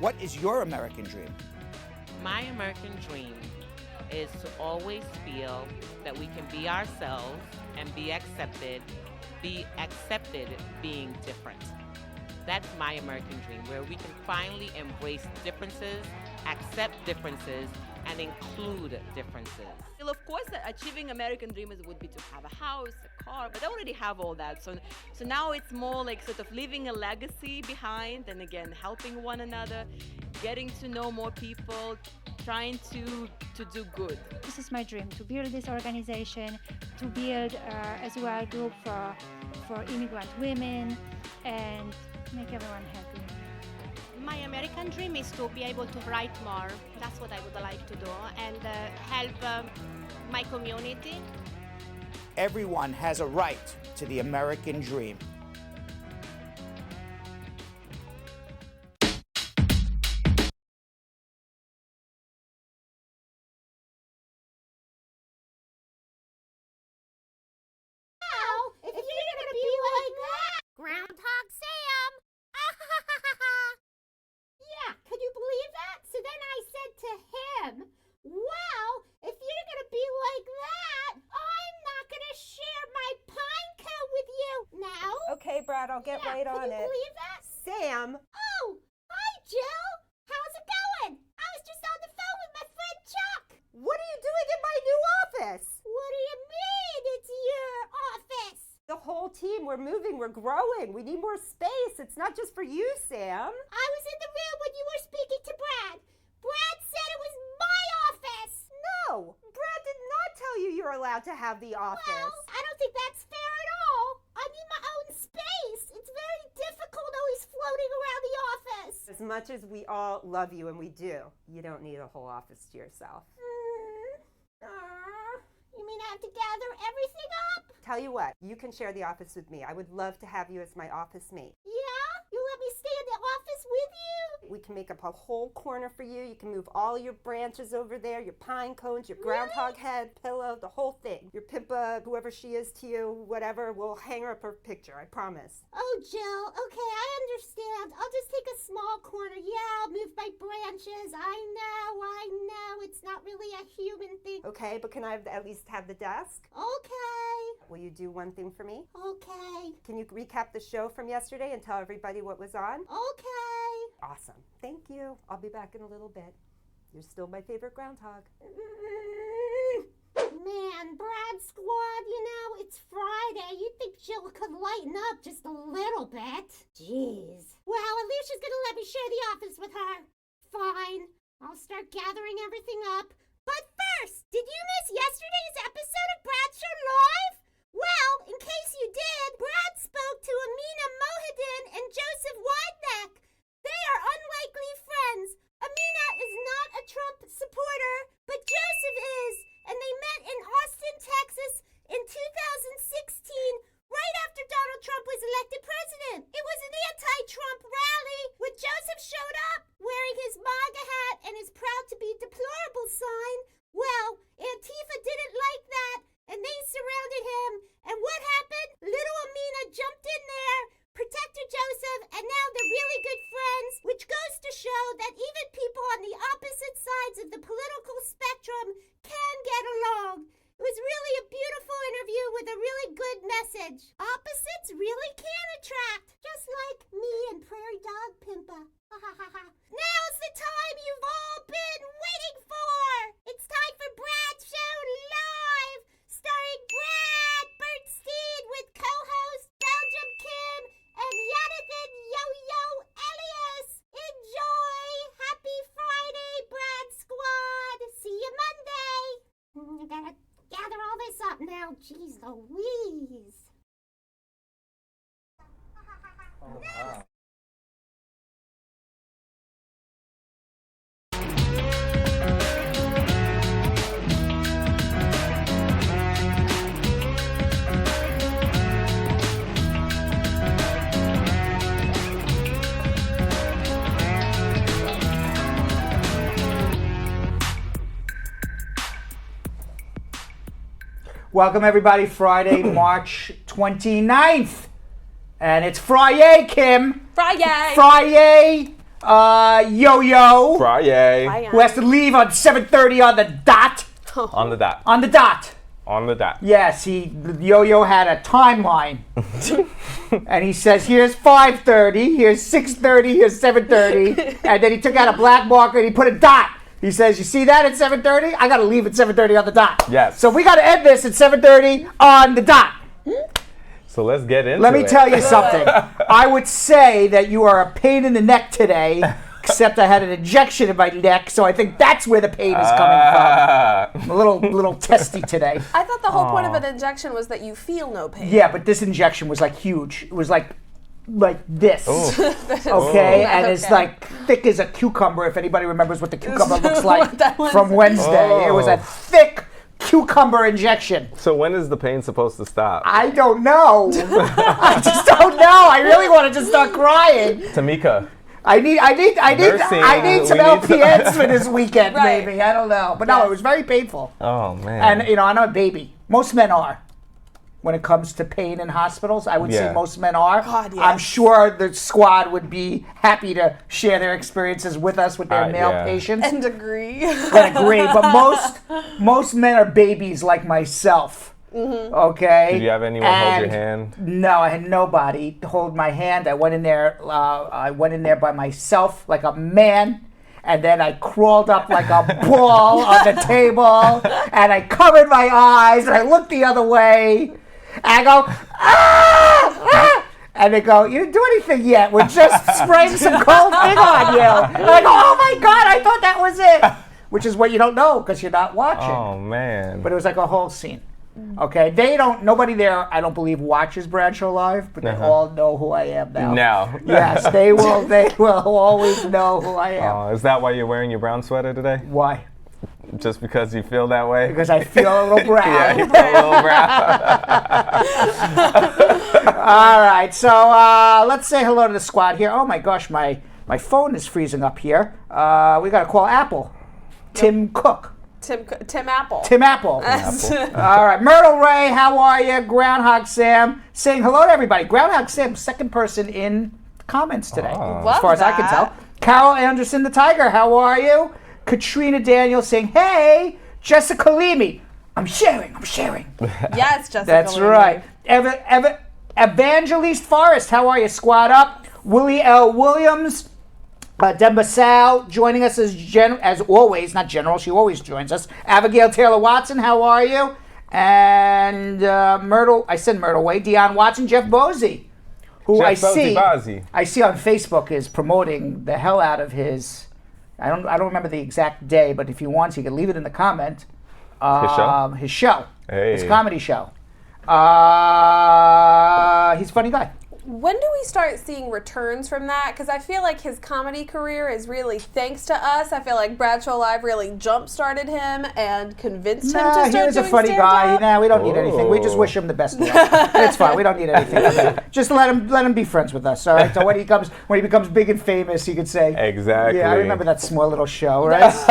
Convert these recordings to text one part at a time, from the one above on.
What is your American dream? My American dream is to always feel that we can be ourselves and be accepted being different. That's my American dream, where we can finally embrace differences, accept differences, and include differences. Well, of course, achieving American dream would be to have a house, a car, but I already have all that. So now it's more like sort of leaving a legacy behind, and again, helping one another, getting to know more people, trying to do good. This is my dream, to build this organization, to build as well a group for immigrant women, and make everyone happy. My American dream is to be able to write more. That's what I would like to do, and help my community. Everyone has a right to the American dream. If you're gonna be like that, Groundhog Sam. Yeah, could you believe that? So then I said to him, well, if you're gonna be like that, I'm not gonna share my pine cone with you. Now? Okay, Brad, I'll get right on it. Can you believe that? Sam. Oh, hi, Jill. How's it going? I was just on the phone with my friend Chuck. What are you doing in my new office? What do you mean it's your office? The whole team, we're moving, we're growing. We need more space. It's not just for you, Sam. I was in the room when you were speaking to Brad. Brad said it was my office. No, Brad did not tell you you're allowed to have the office. Well, I don't think that's fair at all. I need my own space. It's very difficult always floating around the office. As much as we all love you, and we do, you don't need a whole office to yourself. You mean I have to gather everything up? Tell you what, you can share the office with me. I would love to have you as my office mate. Yeah? You let me stay in the office with you? We can make up a whole corner for you. You can move all your branches over there, your pine cones, your groundhog head, pillow, the whole thing. Your Pippa, whoever she is to you, whatever, we'll hang her up her picture, I promise. Oh, Jill, okay, I understand. I'll just take a small corner. Yeah, I'll move my branches. I know. It's not really a human thing. Okay, but can I at least have the desk? Okay. Will you do one thing for me? Okay. Can you recap the show from yesterday and tell everybody what was on? Okay. Awesome. Thank you. I'll be back in a little bit. You're still my favorite groundhog. Man, Brad Squad, it's Friday. You'd think Jill could lighten up just a little bit. Jeez. Well, Alicia's gonna let me share the office with her. Fine. I'll start gathering everything up. But first, did you miss yesterday's episode of Brad's Show Live? Well, in case you did, Brad spoke to Amina Mohidin and Joseph Wideneck. They are unlikely friends. Amina is not a Trump supporter, but Joseph is, and they met in Austin, Texas in 2016, right after Donald Trump was elected president. It was an anti-Trump rally where Joseph showed up wearing his MAGA hat and his proud to be deplorable sign. Well, Antifa didn't like that, and they surrounded him. And what happened? Little Amina jumped in there, protected Joseph, and now they're really good friends, which goes to show that even people on the opposite sides of the political spectrum can get along. It was really a beautiful interview with a really good message. Opposites really can attract, just like me and Prairie Dog Pimpa. Now's the time you've all been waiting for! It's time for Brad's Show Live, starring Brad Bernstein with co-host Belgium Kim and Yonathan Yo-Yo Elias. Enjoy! Happy Friday, Brad Squad! See you Monday! I gotta gather all this up now. Jeez Louise! Oh, wow. Welcome everybody, Friday, March 29th. And it's Fri-YAY, Kim. Fri-YAY. Fri-YAY. Yo-Yo, FRI-YAY. who has to leave on 7:30 on the dot. On the dot. On the dot. On the dot. Yes, Yo-Yo had a timeline. And he says, here's 5:30, here's 6:30, here's 7:30. And then he took out a black marker and he put a dot. He says, you see that at 7:30? I got to leave at 7:30 on the dot. Yes. So we got to end this at 7:30 on the dot. So let's get into it. Let me tell you something. I would say that you are a pain in the neck today, except I had an injection in my neck, so I think that's where the pain is coming from. I'm a little testy today. I thought the whole point of an injection was that you feel no pain. Yeah, but this injection was like huge. It was like this. Ooh. Okay, and it's like thick as a cucumber. If anybody remembers what the cucumber looks like from Wednesday, it was a thick cucumber injection. So when is the pain supposed to stop? I don't know. I just don't know. I really want to just start crying. Tamika. I need some LPNs for this weekend, Right. maybe. I don't know. But no, it was very painful. Oh, man. And, I'm a baby. Most men are. When it comes to pain in hospitals, I would say most men are. God, yes. I'm sure the squad would be happy to share their experiences with us, with their male patients. And agree. And agree. But most men are babies like myself. Mm-hmm. Okay. Did you have anyone hold your hand? No, I had nobody to hold my hand. I went in there. I went in there by myself, like a man, and then I crawled up like a ball on the table, and I covered my eyes, and I looked the other way, and I go, ah! And they go, you didn't do anything yet. We're just spraying some cold thing on you. And I go, oh my God, I thought that was it. Which is what you don't know because you're not watching. Oh, man. But it was like a whole scene. Okay, nobody there, I don't believe, watches Bradshaw Live, but they all know who I am now. Now. Yes, they will always know who I am. Is that why you're wearing your brown sweater today? Why? Just because you feel that way? Because I feel a little brown. Yeah, you feel a little brown. All right, so let's say hello to the squad here. Oh my gosh, my phone is freezing up here. We got to call Apple. Tim Cook. Tim Apple. Tim Apple. All right. Myrtle Ray, how are you? Groundhog Sam saying hello to everybody. Groundhog Sam, second person in comments today, as far as I can tell. Carol Anderson, the Tiger, how are you? Katrina Daniel saying, hey, Jessica Leamy. I'm sharing. Yes, Jessica That's Leamy. right. Evangelist Forrest, how are you? Squad up. Willie L. Williams. Demba Sal joining us as always, not general, she always joins us. Abigail Taylor Watson, how are you? And Myrtle Way, Deion Watson, Jeff Bosey, who I see on Facebook is promoting the hell out of his, I don't remember the exact day, but if he wants, he can leave it in the comment. His show. Hey. His comedy show. He's a funny guy. When do we start seeing returns from that? Because I feel like his comedy career is really thanks to us. I feel like Bradshaw Live really jump-started him and convinced him to start doing He was a funny guy. Nah, we don't need anything. We just wish him the best of luck. It's fine. We don't need anything. Just let him be friends with us, all right? So when he becomes big and famous, he could say, exactly. Yeah, I remember that small little show, right? That's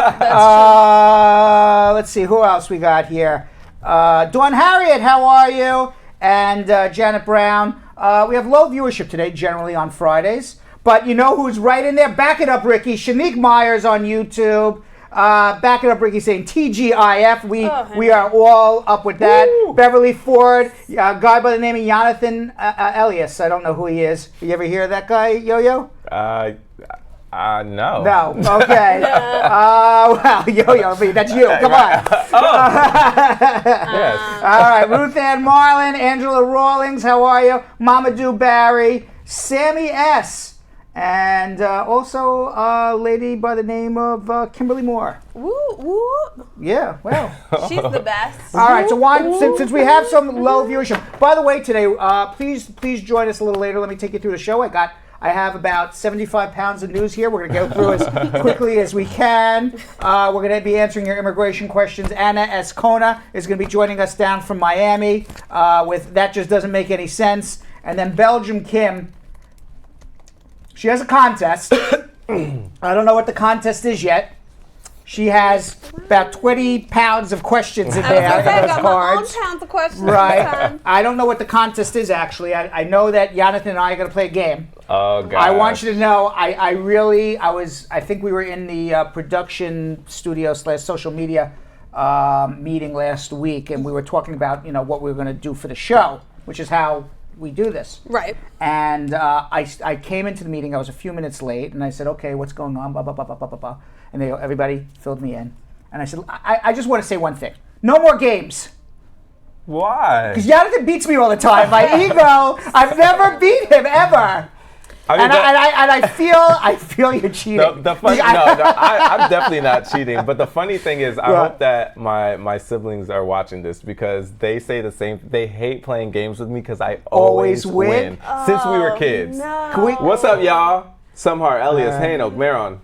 true. Let's see, who else we got here? Dawn Harriet, how are you? And Janet Brown. We have low viewership today, generally on Fridays. But you know who's right in there? Back it up, Ricky. Shanique Myers on YouTube. Back it up, Ricky, saying TGIF. We are all up with that. Woo. Beverly Ford, a guy by the name of Yonathan Elias. I don't know who he is. You ever hear of that guy, Yo-Yo? No. No. Okay. Well, Yo-Yo, that's you. Come on. Yes. All right. Ruth Ann Marlin, Angela Rawlings, how are you? Mamadou Barry, Sammy S., and also a lady by the name of Kimberly Moore. Woo, woo. Yeah, well. She's the best. All right, so since we have some low viewership. By the way, today, please join us a little later. Let me take you through the show. I have about 75 pounds of news here. We're going to go through as quickly as we can. We're going to be answering your immigration questions. Anna Azcona is going to be joining us down from Miami with That Just Doesn't Make Any Sense. And then Belgium Kim, she has a contest. I don't know what the contest is yet. She has about 20 pounds of questions in there. I those got cards. my own pounds of questions. Right. I don't know what the contest is actually. I know that Yonathan and I are going to play a game. Oh God. I want you to know. I think we were in the production studio / social media meeting last week, and we were talking about what we were going to do for the show, which is how we do this. Right. And I came into the meeting. I was a few minutes late, and I said, "Okay, what's going on?" Blah blah blah blah blah blah blah. And everybody filled me in, and I said, "I just want to say one thing: no more games." Why? Because Yonathan beats me all the time. My ego. I've never beat him ever. I feel you're cheating. I'm definitely not cheating. But the funny thing is, I hope that my siblings are watching this because they say the same. They hate playing games with me because I always win since we were kids. No. What's up, y'all? Samhar, Elias, Hanok, Maron,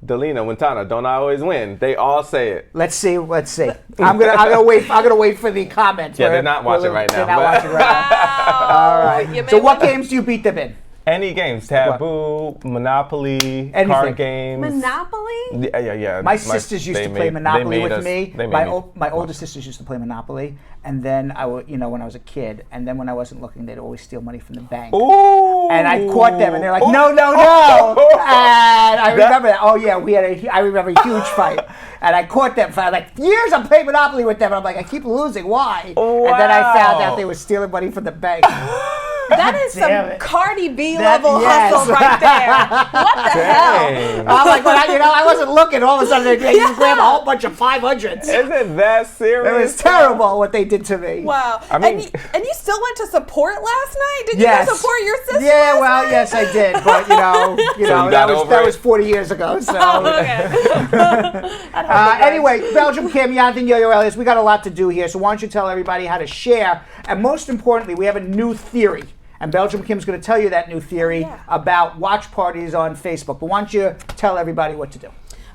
Delina, Wintana. Don't I always win? They all say it. Let's see. I'm gonna wait for the comments. Yeah, they're not watching right now. They're not watching right now. All right. So what games do you beat them in? Any games, Taboo, Monopoly, Anything. card games. Monopoly? Yeah. My sisters used to play Monopoly with me. My me. older sisters used to play Monopoly, and then I would, when I was a kid, and then when I wasn't looking, they'd always steal money from the bank. Ooh. And I caught them, and they're like, no. And I remember that. Oh yeah, I remember a huge fight, and I caught them for like years. I played Monopoly with them, and I'm like, I keep losing. Why? Wow. And then I found out they were stealing money from the bank. That is some Cardi B level hustle right there. What the hell? I'm like, I wasn't looking. All of a sudden, they just grab a whole bunch of 500s. Isn't that serious? It was terrible what they did to me. Wow. I mean, and you still went to support last night? Did you go support your sister? Yeah, well, yes, I did. But that was 40 years ago. So anyway, Belgium Kim, Yonathan Yo-Yo Elias, we got a lot to do here. So why don't you tell everybody how to share? And most importantly, we have a new theory. And Belgium Kim's going to tell you that new theory about watch parties on Facebook. But why don't you tell everybody what to do?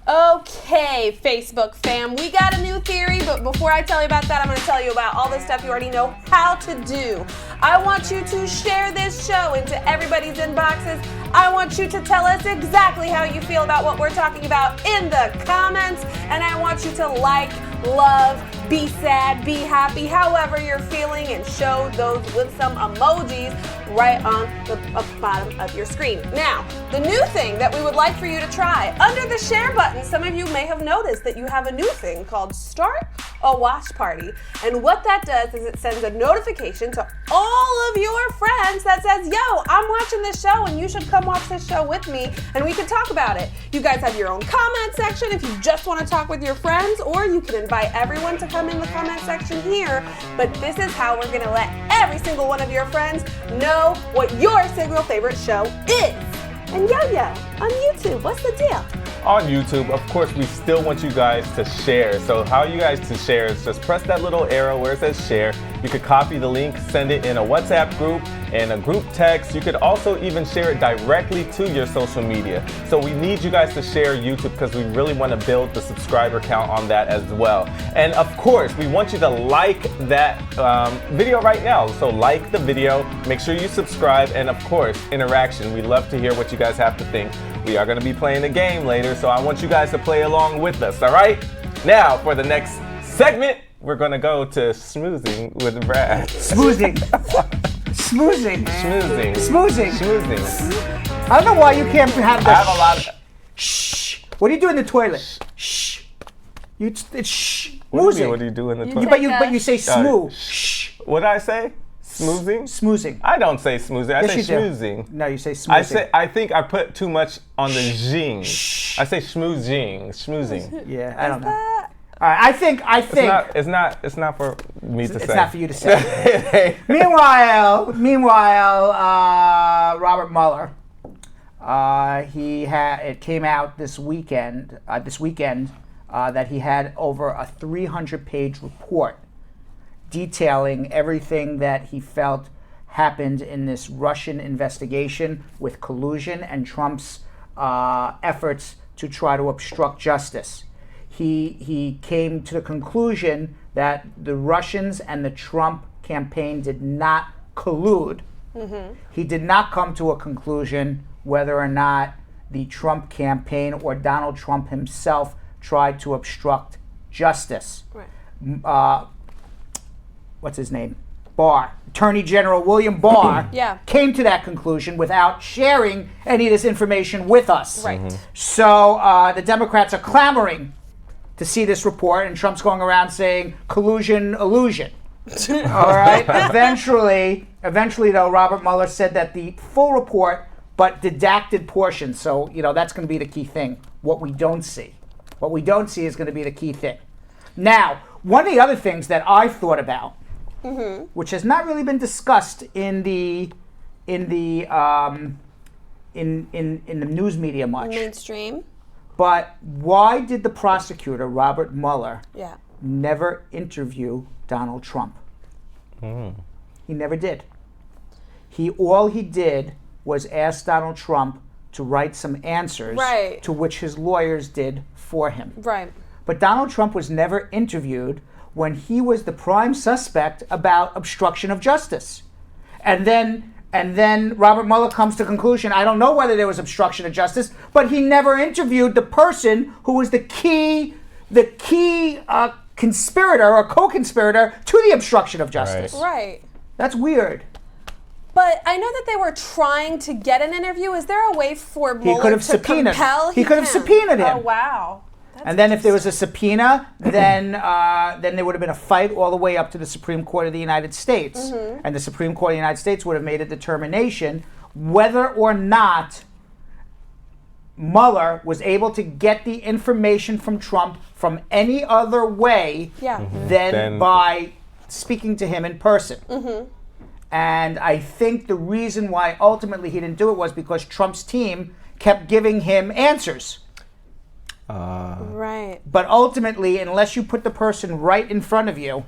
Okay, Facebook fam, we got a new theory, but before I tell you about that, I'm going to tell you about all the stuff you already know how to do. I want you to share this show into everybody's inboxes. I want you to tell us exactly how you feel about what we're talking about in the comments, and I want you to like, love, be sad, be happy, however you're feeling, and show those with some emojis right on the bottom of your screen. Now, the new thing that we would like for you to try, under the share button, some of you may have noticed that you have a new thing called Start a Watch Party. And what that does is it sends a notification to all of your friends that says, yo, I'm watching this show and you should come watch this show with me and we can talk about it. You guys have your own comment section if you just want to talk with your friends, or you can invite everyone to come in the comment section here. But this is how we're going to let every single one of your friends know what your single favorite show is. And Yo-Yo, on YouTube, what's the deal? On YouTube, of course, we still want you guys to share. So how you guys to share is just press that little arrow where it says share. You could copy the link, send it in a WhatsApp group, in a group text. You could also even share it directly to your social media. So we need you guys to share YouTube because we really want to build the subscriber count on that as well. And of course, we want you to like that video right now. So like the video, make sure you subscribe, and of course, interaction. We love to hear what you guys have to think. We are going to be playing a game later, so I want you guys to play along with us, all right? Now, for the next segment, we're going to go to Schmoozing with Brad. Schmoozing. Schmoozing. Schmoozing. Schmoozing. Schmoozing. I don't know why you can't have the I have a lot of... Shh. What do you do in the toilet? Shh. It's shh. What do you do in the toilet? But you say smooth. Shh. What did I say? Smoozing? Smoozing. I don't say smoozing. I say you do. schmoozing. No, you say smoozing. I think I put too much on the zing. I say schmoozing. Schmoozing. Yeah, I don't know. All right, I think. It's not for me to say. It's not for you to say. Meanwhile, Robert Mueller, it came out this weekend that he had over a 300-page report detailing everything that he felt happened in this Russian investigation with collusion and Trump's efforts to try to obstruct justice. He came to the conclusion that the Russians and the Trump campaign did not collude. Mm-hmm. He did not come to a conclusion whether or not the Trump campaign or Donald Trump himself tried to obstruct justice. Right. What's his name? Barr. Attorney General William Barr Yeah. came to that conclusion without sharing any of this information with us. Right. So the Democrats are clamoring to see this report, and Trump's going around saying collusion, illusion. All right. Eventually, though, Robert Mueller said that the full report, but redacted portions. So that's going to be the key thing. What we don't see is going to be the key thing. Now, one of the other things that I thought about, which has not really been discussed in the news media much, Mainstream. but why did the prosecutor Robert Mueller Yeah. never interview Donald Trump? He never did. All he did was ask Donald Trump to write some answers, Right. to which his lawyers did for him. Right. But Donald Trump was never interviewed when he was the prime suspect about obstruction of justice. And then Robert Mueller comes to the conclusion, I don't know whether there was obstruction of justice, but he never interviewed the person who was the key conspirator or co-conspirator to the obstruction of justice. Right. That's weird. But I know that they were trying to get an interview. Is there a way for Mueller could have to subpoenaed. compel? He could have subpoenaed him. Oh, wow. And then if there was a subpoena, then there would have been a fight all the way up to the Supreme Court of the United States. And the Supreme Court of the United States would have made a determination whether or not Mueller was able to get the information from Trump from any other way than by speaking to him in person. And I think the reason why ultimately he didn't do it was because Trump's team kept giving him answers. Right. But ultimately, unless you put the person right in front of you,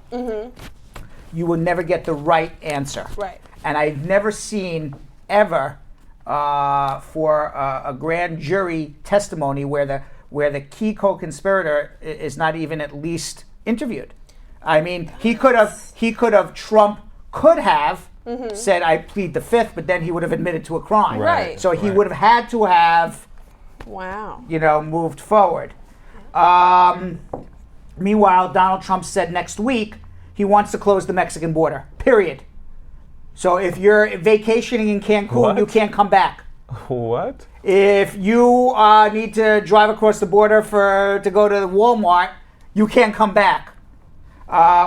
you will never get the right answer. Right. And I've never seen ever for a grand jury testimony where the key co-conspirator is not even at least interviewed. I mean, Trump could have said, I plead the fifth, but then he would have admitted to a crime. Right. So he would have had to have Wow. moved forward. Meanwhile, Donald Trump said next week he wants to close the Mexican border, period. So if you're vacationing in Cancun, you can't come back. What? If you need to drive across the border to go to Walmart, you can't come back.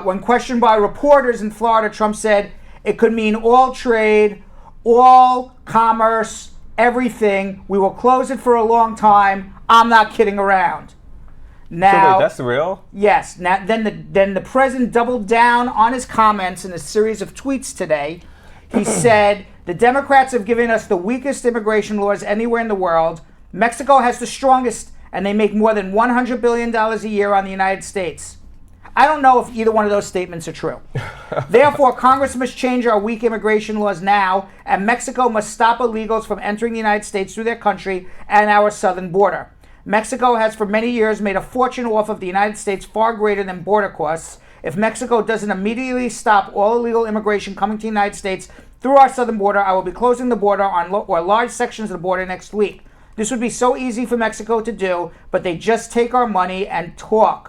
When questioned by reporters in Florida, Trump said it could mean all trade, all commerce, everything. We will close it for a long time. I'm not kidding around. Now, So wait, that's real? yes. Now, then the president doubled down on his comments in a series of tweets today. He said, the Democrats have given us the weakest immigration laws anywhere in the world. Mexico has the strongest, and they make more than $100 billion a year on the United States. I don't know if either one of those statements are true. Therefore, Congress must change our weak immigration laws now, and Mexico must stop illegals from entering the United States through their country and our southern border. Mexico has for many years made a fortune off of the United States far greater than border costs. If Mexico doesn't immediately stop all illegal immigration coming to the United States through our southern border, I will be closing the border or large sections of the border next week. This would be so easy for Mexico to do, but they just take our money and talk.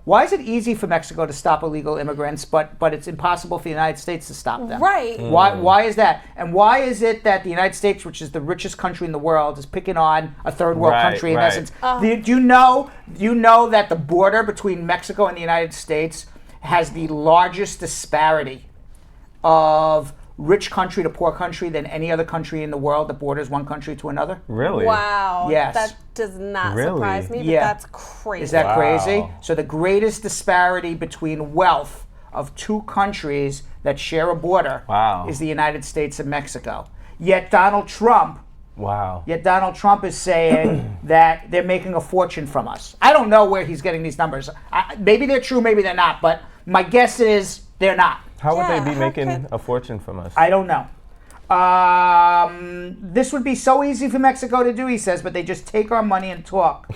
Why is it easy for Mexico to stop illegal immigrants, but it's impossible for the United States to stop them? Right. Why is that? And why is it that the United States, which is the richest country in the world, is picking on a third world country in essence? Do you know that the border between Mexico and the United States has the largest disparity of rich country to poor country than any other country in the world that borders one country to another? Really? Wow. Yes. That does not Really? surprise me, but Yeah. that's crazy. Is that Wow. crazy? So the greatest disparity between wealth of two countries that share a border is the United States and Mexico. Yet Donald Trump is saying that they're making a fortune from us. I don't know where he's getting these numbers. Maybe they're true, maybe they're not, but my guess is they're not. How would they be making a fortune from us? I don't know. This would be so easy for Mexico to do, he says, but they just take our money and talk.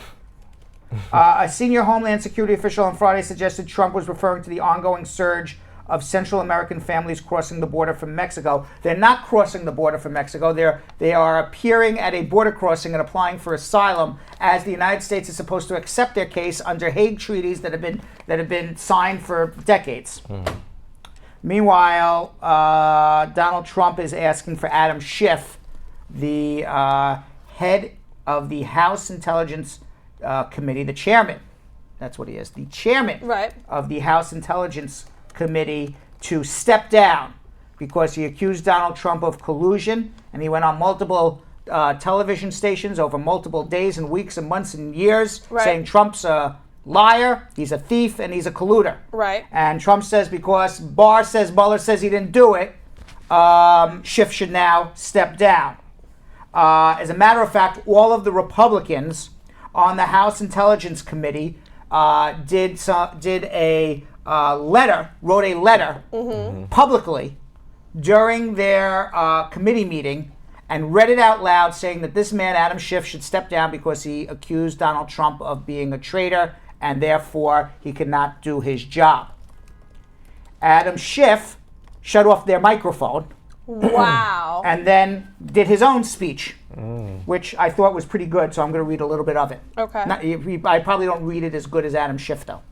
A senior Homeland Security official on Friday suggested Trump was referring to the ongoing surge of Central American families crossing the border from Mexico. They're not crossing the border from Mexico. They are appearing at a border crossing and applying for asylum, as the United States is supposed to accept their case under Hague treaties that have been signed for decades. Meanwhile, Donald Trump is asking for Adam Schiff, the head of the House Intelligence Committee, the chairman. That's what he is, the chairman of the House Intelligence Committee, to step down because he accused Donald Trump of collusion, and he went on multiple television stations over multiple days and weeks and months and years saying Trump's a liar, he's a thief, and he's a colluder. And Trump says because Mueller says he didn't do it, Schiff should now step down. As a matter of fact, all of the Republicans on the House Intelligence Committee wrote a letter publicly during their committee meeting and read it out loud, saying that this man, Adam Schiff, should step down because he accused Donald Trump of being a traitor and therefore he could not do his job. Adam Schiff shut off their microphone. Wow. And then did his own speech, which I thought was pretty good, so I'm going to read a little bit of it. Okay. I probably don't read it as good as Adam Schiff, though.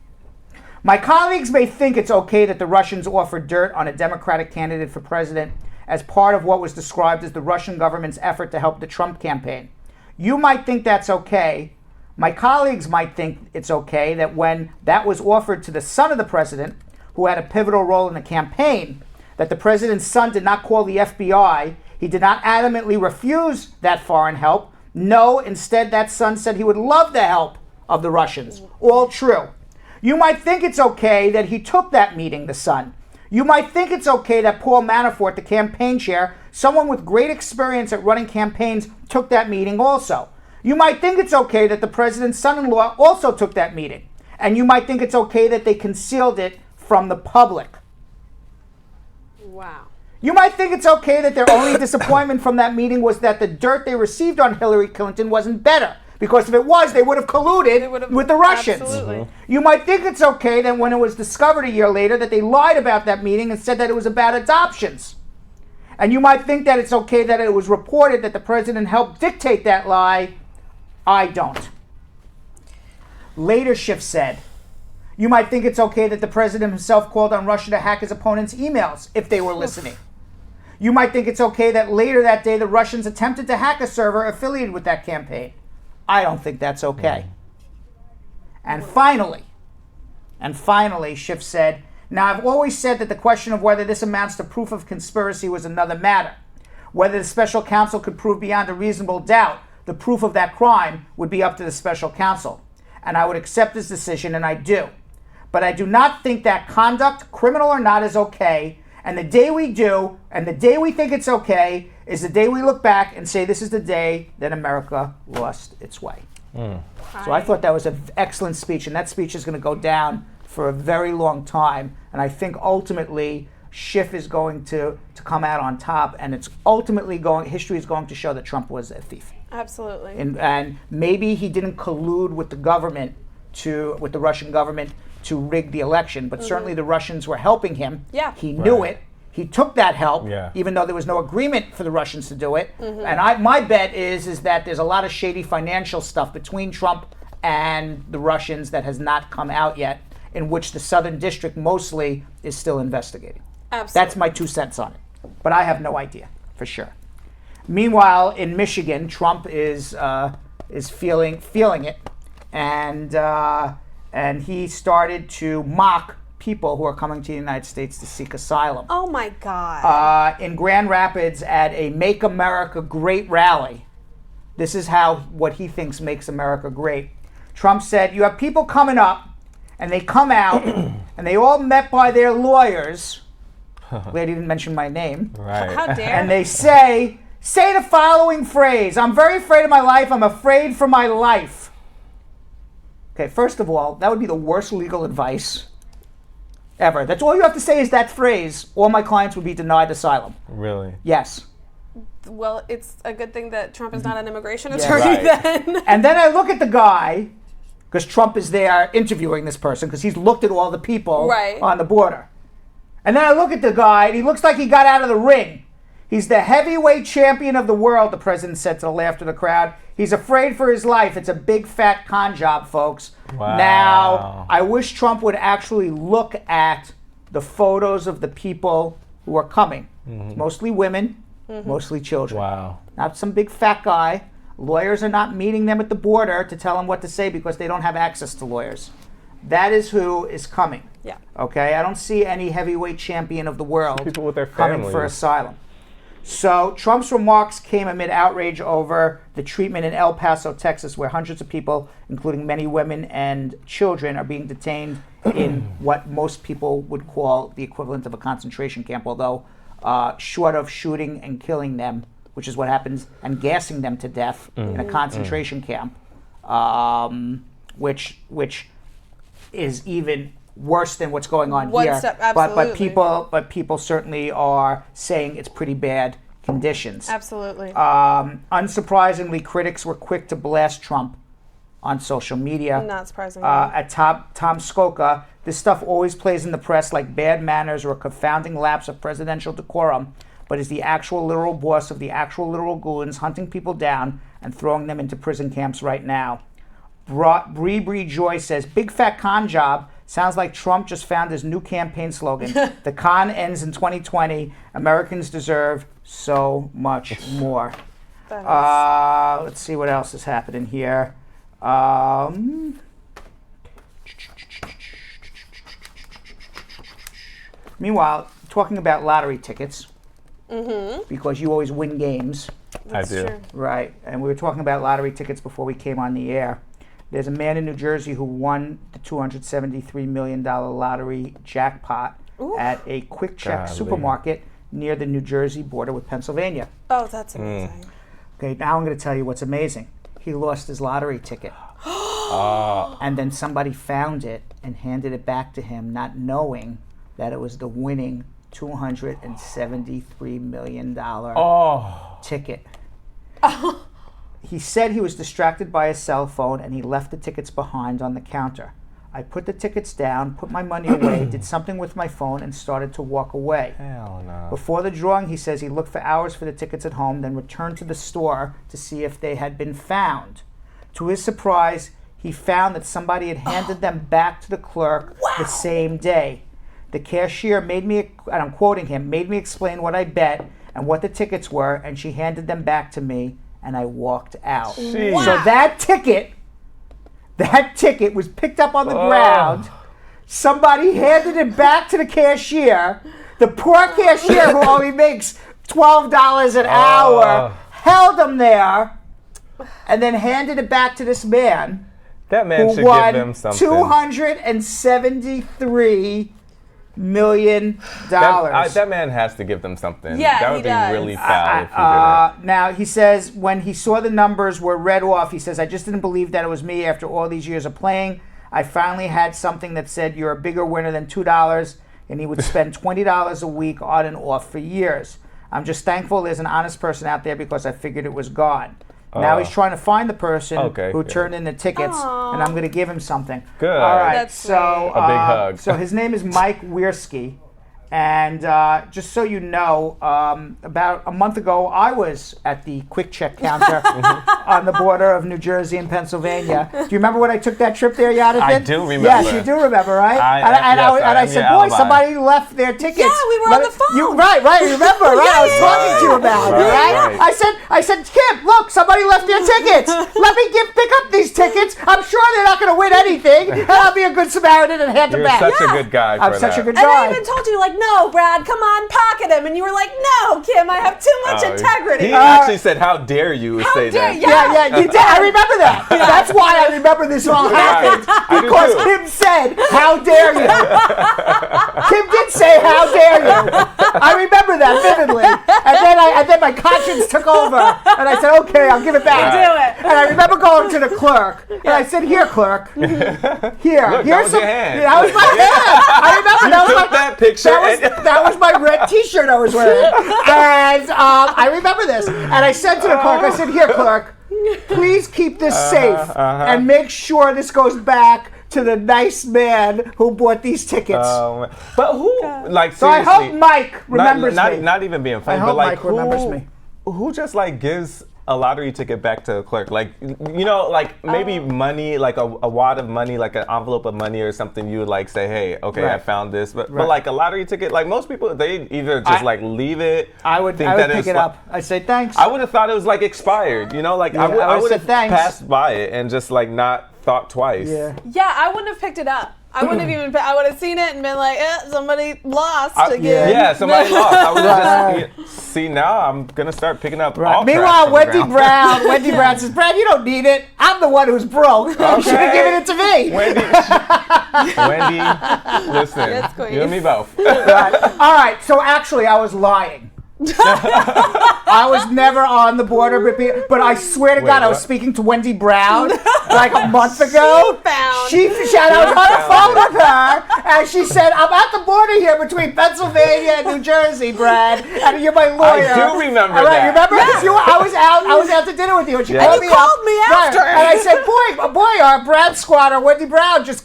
My colleagues may think it's okay that the Russians offered dirt on a Democratic candidate for president as part of what was described as the Russian government's effort to help the Trump campaign. You might think that's okay. My colleagues might think it's okay that when that was offered to the son of the president, who had a pivotal role in the campaign, that the president's son did not call the FBI, he did not adamantly refuse that foreign help. No, instead that son said he would love the help of the Russians. All true. You might think it's okay that he took that meeting, the son. You might think it's okay that Paul Manafort, the campaign chair, someone with great experience at running campaigns, took that meeting also. You might think it's okay that the president's son-in-law also took that meeting. And you might think it's okay that they concealed it from the public. Wow. You might think it's okay that their only disappointment from that meeting was that the dirt they received on Hillary Clinton wasn't better. Because if it was, they would have colluded with the Russians. Absolutely. You might think it's okay that when it was discovered a year later that they lied about that meeting and said that it was about adoptions. And you might think that it's okay that it was reported that the president helped dictate that lie. I don't. Later, Schiff said, you might think it's okay that the president himself called on Russia to hack his opponent's emails if they were listening. You might think it's okay that later that day the Russians attempted to hack a server affiliated with that campaign. I don't think that's okay. And finally, Schiff said, now I've always said that the question of whether this amounts to proof of conspiracy was another matter. Whether the special counsel could prove beyond a reasonable doubt the proof of that crime would be up to the special counsel. And I would accept this decision, and I do. But I do not think that conduct, criminal or not, is okay. And the day we do, and the day we think it's okay, is the day we look back and say this is the day that America lost its way. So I thought that was an excellent speech, and that speech is going to go down for a very long time. And I think ultimately Schiff is going to come out on top, and it's ultimately history is going to show that Trump was a thief. Absolutely. And maybe he didn't collude with the government with the Russian government to rig the election, but certainly the Russians were helping him. Yeah. He knew it. He took that help, even though there was no agreement for the Russians to do it. And my bet is that there's a lot of shady financial stuff between Trump and the Russians that has not come out yet, in which the Southern District mostly is still investigating. Absolutely. That's my 2 cents on it. But I have no idea for sure. Meanwhile, in Michigan, Trump is feeling it, and he started to mock people who are coming to the United States to seek asylum. Oh my God. In Grand Rapids at a Make America Great rally. This is what he thinks makes America great. Trump said, you have people coming up, and they come out, and they all met by their lawyers. Glad he didn't mention my name. Right. How dare And they say the following phrase, I'm very afraid of my life, I'm afraid for my life. Okay, first of all, that would be the worst legal advice ever. That's all you have to say is that phrase. All my clients would be denied asylum. Really? Yes. Well, it's a good thing that Trump is not an immigration attorney then. And then I look at the guy, because Trump is there interviewing this person, because he's looked at all the people on the border. And then I look at the guy, and he looks like he got out of the ring. He's the heavyweight champion of the world, the president said to the laughter of the crowd. He's afraid for his life. It's a big fat con job, folks. Wow. Now, I wish Trump would actually look at the photos of the people who are coming. It's mostly women, mostly children. Wow. Not some big fat guy. Lawyers are not meeting them at the border to tell them what to say because they don't have access to lawyers. That is who is coming. Yeah. Okay? I don't see any heavyweight champion of the world People with their coming for families. asylum. So Trump's remarks came amid outrage over the treatment in El Paso, Texas, where hundreds of people, including many women and children, are being detained in what most people would call the equivalent of a concentration camp, although short of shooting and killing them, which is what happens, and gassing them to death in a concentration camp, which is even worse than what's going on One here. step, But absolutely. people certainly are saying it's pretty bad conditions. Absolutely. Unsurprisingly, critics were quick to blast Trump on social media. Not surprising. At Tom Skoka, this stuff always plays in the press like bad manners or a confounding lapse of presidential decorum, but is the actual literal boss of the actual literal goons hunting people down and throwing them into prison camps right now. Bree Joy says, big fat con job. Sounds like Trump just found his new campaign slogan. The con ends in 2020. Americans deserve so much more. Let's see what else is happening here. Meanwhile, talking about lottery tickets, because you always win games. I do. True. Right, and we were talking about lottery tickets before we came on the air. There's a man in New Jersey who won the $273 million lottery jackpot at a Quick Check Golly. supermarket near the New Jersey border with Pennsylvania. Oh, that's amazing. Okay, now I'm going to tell you what's amazing. He lost his lottery ticket. And then somebody found it and handed it back to him, not knowing that it was the winning $273 million ticket. He said he was distracted by his cell phone and he left the tickets behind on the counter. I put the tickets down, put my money away, did something with my phone, and started to walk away. Hell no. Before the drawing, he says he looked for hours for the tickets at home, then returned to the store to see if they had been found. To his surprise, he found that somebody had handed them back to the clerk the same day. The cashier made me, and I'm quoting him, made me explain what I bet and what the tickets were, and she handed them back to me, and I walked out. Jeez. So that ticket was picked up on the ground. Somebody handed it back to the cashier. The poor cashier, who only makes $12 an hour, held him there and then handed it back to this man. That man who should won give them something. $273 million. That man has to give them something. Yeah, that would he be does. really foul if he did it. Now, he says when he saw the numbers were read off, he says, I just didn't believe that it was me after all these years of playing. I finally had something that said you're a bigger winner than $2, and he would spend $20 a week on and off for years. I'm just thankful there's an honest person out there because I figured it was gone. Now he's trying to find the person who turned in the tickets, and I'm going to give him something. Good. All right, That's so a big hug. So his name is Mike Wiersky, and just so you know, about a month ago, I was at the Quick Check counter on the border of New Jersey and Pennsylvania. Do you remember when I took that trip there, Yonathan? I do remember. Yes, you do remember, right? I said, boy, somebody left their tickets. Yeah, we were on the phone. Right, you remember, right? I was talking to you about it, right? I said, Kim, look, somebody left their tickets. Let me pick up these tickets. I'm sure they're not going to win anything, and I'll be a good Samaritan and hand them back. You're such a good guy for I'm that. such a good And guy. I even told you, like, no, Brad, come on, pocket him. And you were like, no, Kim, I have too much integrity. He actually said, how dare you say dare that. you? Yeah, you did. I remember that. That's why I remember this all happened. I do Because too. Kim said, how dare you? Kim did say, how dare you? I remember that vividly. And then my conscience took over. And I said, okay, I'll give it back. Do it. And I remember going to the clerk. And I said, here, clerk. Here. Look, here's that was your hand. That was my hand. I remember You that was took that picture. that was my red T-shirt I was wearing. And I remember this. And I said to the clerk, I said, here, clerk, please keep this safe and make sure this goes back to the nice man who bought these tickets. But who, like, So I seriously, hope Mike remembers me. Not even being funny, I but hope like, Mike remembers me. Who just like gives a lottery ticket back to a clerk? Like, you know, like maybe money, like a wad of money, like an envelope of money or something. You would like say, hey, okay, I found this. But like a lottery ticket, like most people, they either just like leave it. I would pick it up. I'd say thanks. I would have thought it was like expired. You know, like I would have passed by it and just like not thought twice. Yeah, I wouldn't have picked it up. I wouldn't have even. I would have seen it and been like, somebody lost again. Yeah, somebody lost. I would have just see now. I'm gonna start picking up. All Meanwhile, Wendy Brown says, "Brad, you don't need it. I'm the one who's broke. You should have given it to me." Wendy, listen, you and me both. All right. So actually, I was lying. I was never on the border, but I swear to God, I was speaking to Wendy Brown like a month ago. I was on the phone with her, and she said, "I'm at the border here between Pennsylvania and New Jersey, Brad, and you're my lawyer." I do remember that. You remember? I was out to dinner with you, and she called me up. Called me after, and I said, "Boy, our Brad squatter, Wendy Brown, just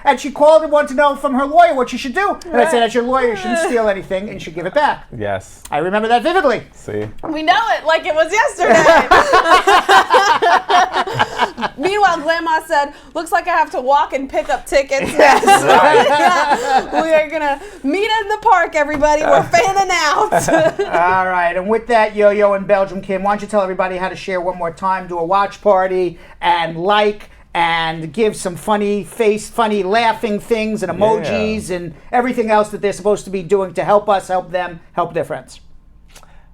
and she called and wanted to know from her lawyer what she should do." And I said, "As your lawyer, you shouldn't steal anything, and you should give it back." Yes. I remember that vividly. See? We know it like it was yesterday. Meanwhile, Grandma said, looks like I have to walk and pick up tickets. We are going to meet in the park, everybody. We're fanning out. All right. And with that, Yo-Yo in Belgium, Kim, why don't you tell everybody how to share one more time, do a watch party, and and give some funny laughing things and emojis and everything else that they're supposed to be doing to help us, help them, help their friends.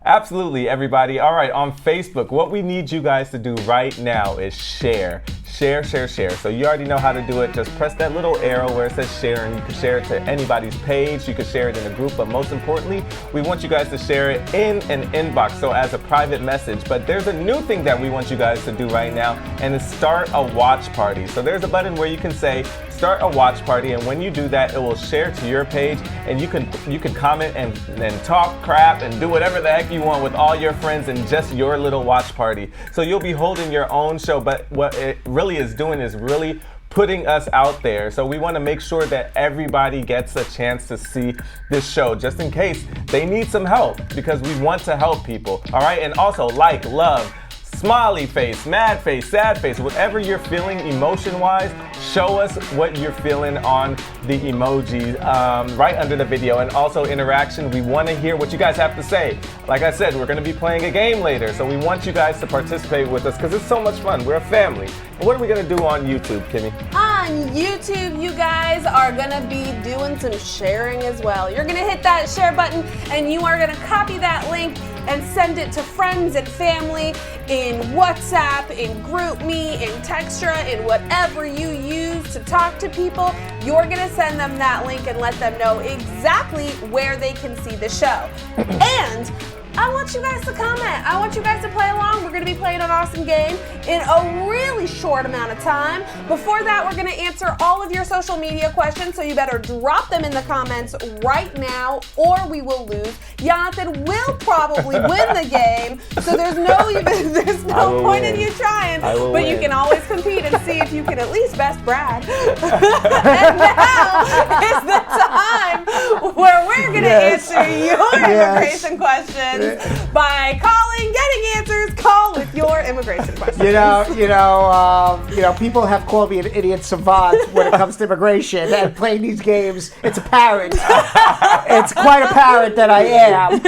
Absolutely, everybody. All right, on Facebook, what we need you guys to do right now is share. Share. So you already know how to do it. Just press that little arrow where it says share, and you can share it to anybody's page. You can share it in a group, but most importantly, we want you guys to share it in an inbox, so as a private message. But there's a new thing that we want you guys to do right now, and it's start a watch party. So there's a button where you can say start a watch party, and when you do that, it will share to your page, and you can comment and talk crap and do whatever the heck you want with all your friends in just your little watch party. So you'll be holding your own show, but what it really is doing is really putting us out there. So we want to make sure that everybody gets a chance to see this show, just in case they need some help, because we want to help people. All right, and also like, love, smiley face, mad face, sad face, whatever you're feeling emotion-wise, show us what you're feeling on the emoji right under the video. And also interaction, we want to hear what you guys have to say. Like I said, we're going to be playing a game later, so we want you guys to participate with us because it's so much fun. We're a family. And what are we going to do on YouTube, Kimmy? On YouTube, you guys are going to be doing some sharing as well. You're going to hit that share button, and you are going to copy that link and send it to friends and family in WhatsApp, in GroupMe, in Textra, in whatever you use to talk to people. You're going to send them that link and let them know exactly where they can see the show. And I want you guys to comment. I want you guys to play along. We're going to be playing an awesome game in a really short amount of time. Before that, we're going to answer all of your social media questions, so you better drop them in the comments right now or we will lose. Jonathan will probably win the game, so there's no point in you trying, but you can always compete and see if you can at least best Brad. And now is the time where we're going to answer your immigration questions. By getting answers, call with your immigration questions. People have called me an idiot savant when it comes to immigration and playing these games. It's apparent. It's quite apparent that I am.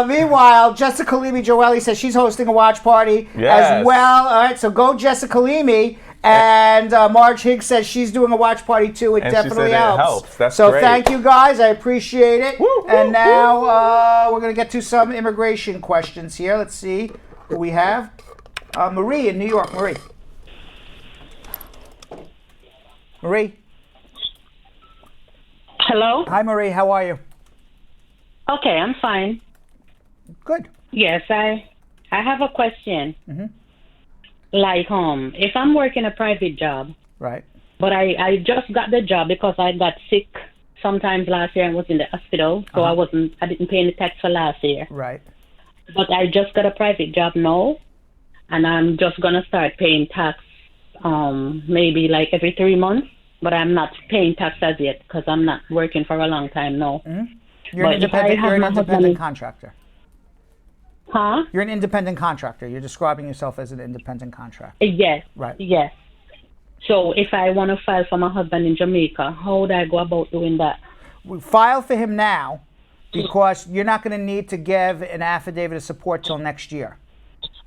Meanwhile, Jessica Leamy Joeli says she's hosting a watch party as well. All right, so go Jessica Leamy. And Marge Higgs says she's doing a watch party too. It definitely helps. That's so great. Thank you guys. I appreciate it. And now we're going to get to some immigration questions here. Let's see who we have. Marie in New York. Marie. Hello? Hi, Marie. How are you? Okay, I'm fine. Good. Yes, I have a question. Mm-hmm. Like, if I'm working a private job, right? But I just got the job because I got sick sometimes last year and was in the hospital, so I didn't pay any tax for last year. Right. But I just got a private job now, and I'm just gonna start paying tax maybe like every 3 months, but I'm not paying tax as yet because I'm not working for a long time now. You're an independent contractor. Huh? You're an independent contractor. You're describing yourself as an independent contractor. Yes. Right. Yes. So if I want to file for my husband in Jamaica, how would I go about doing that? We file for him now because you're not going to need to give an affidavit of support till next year.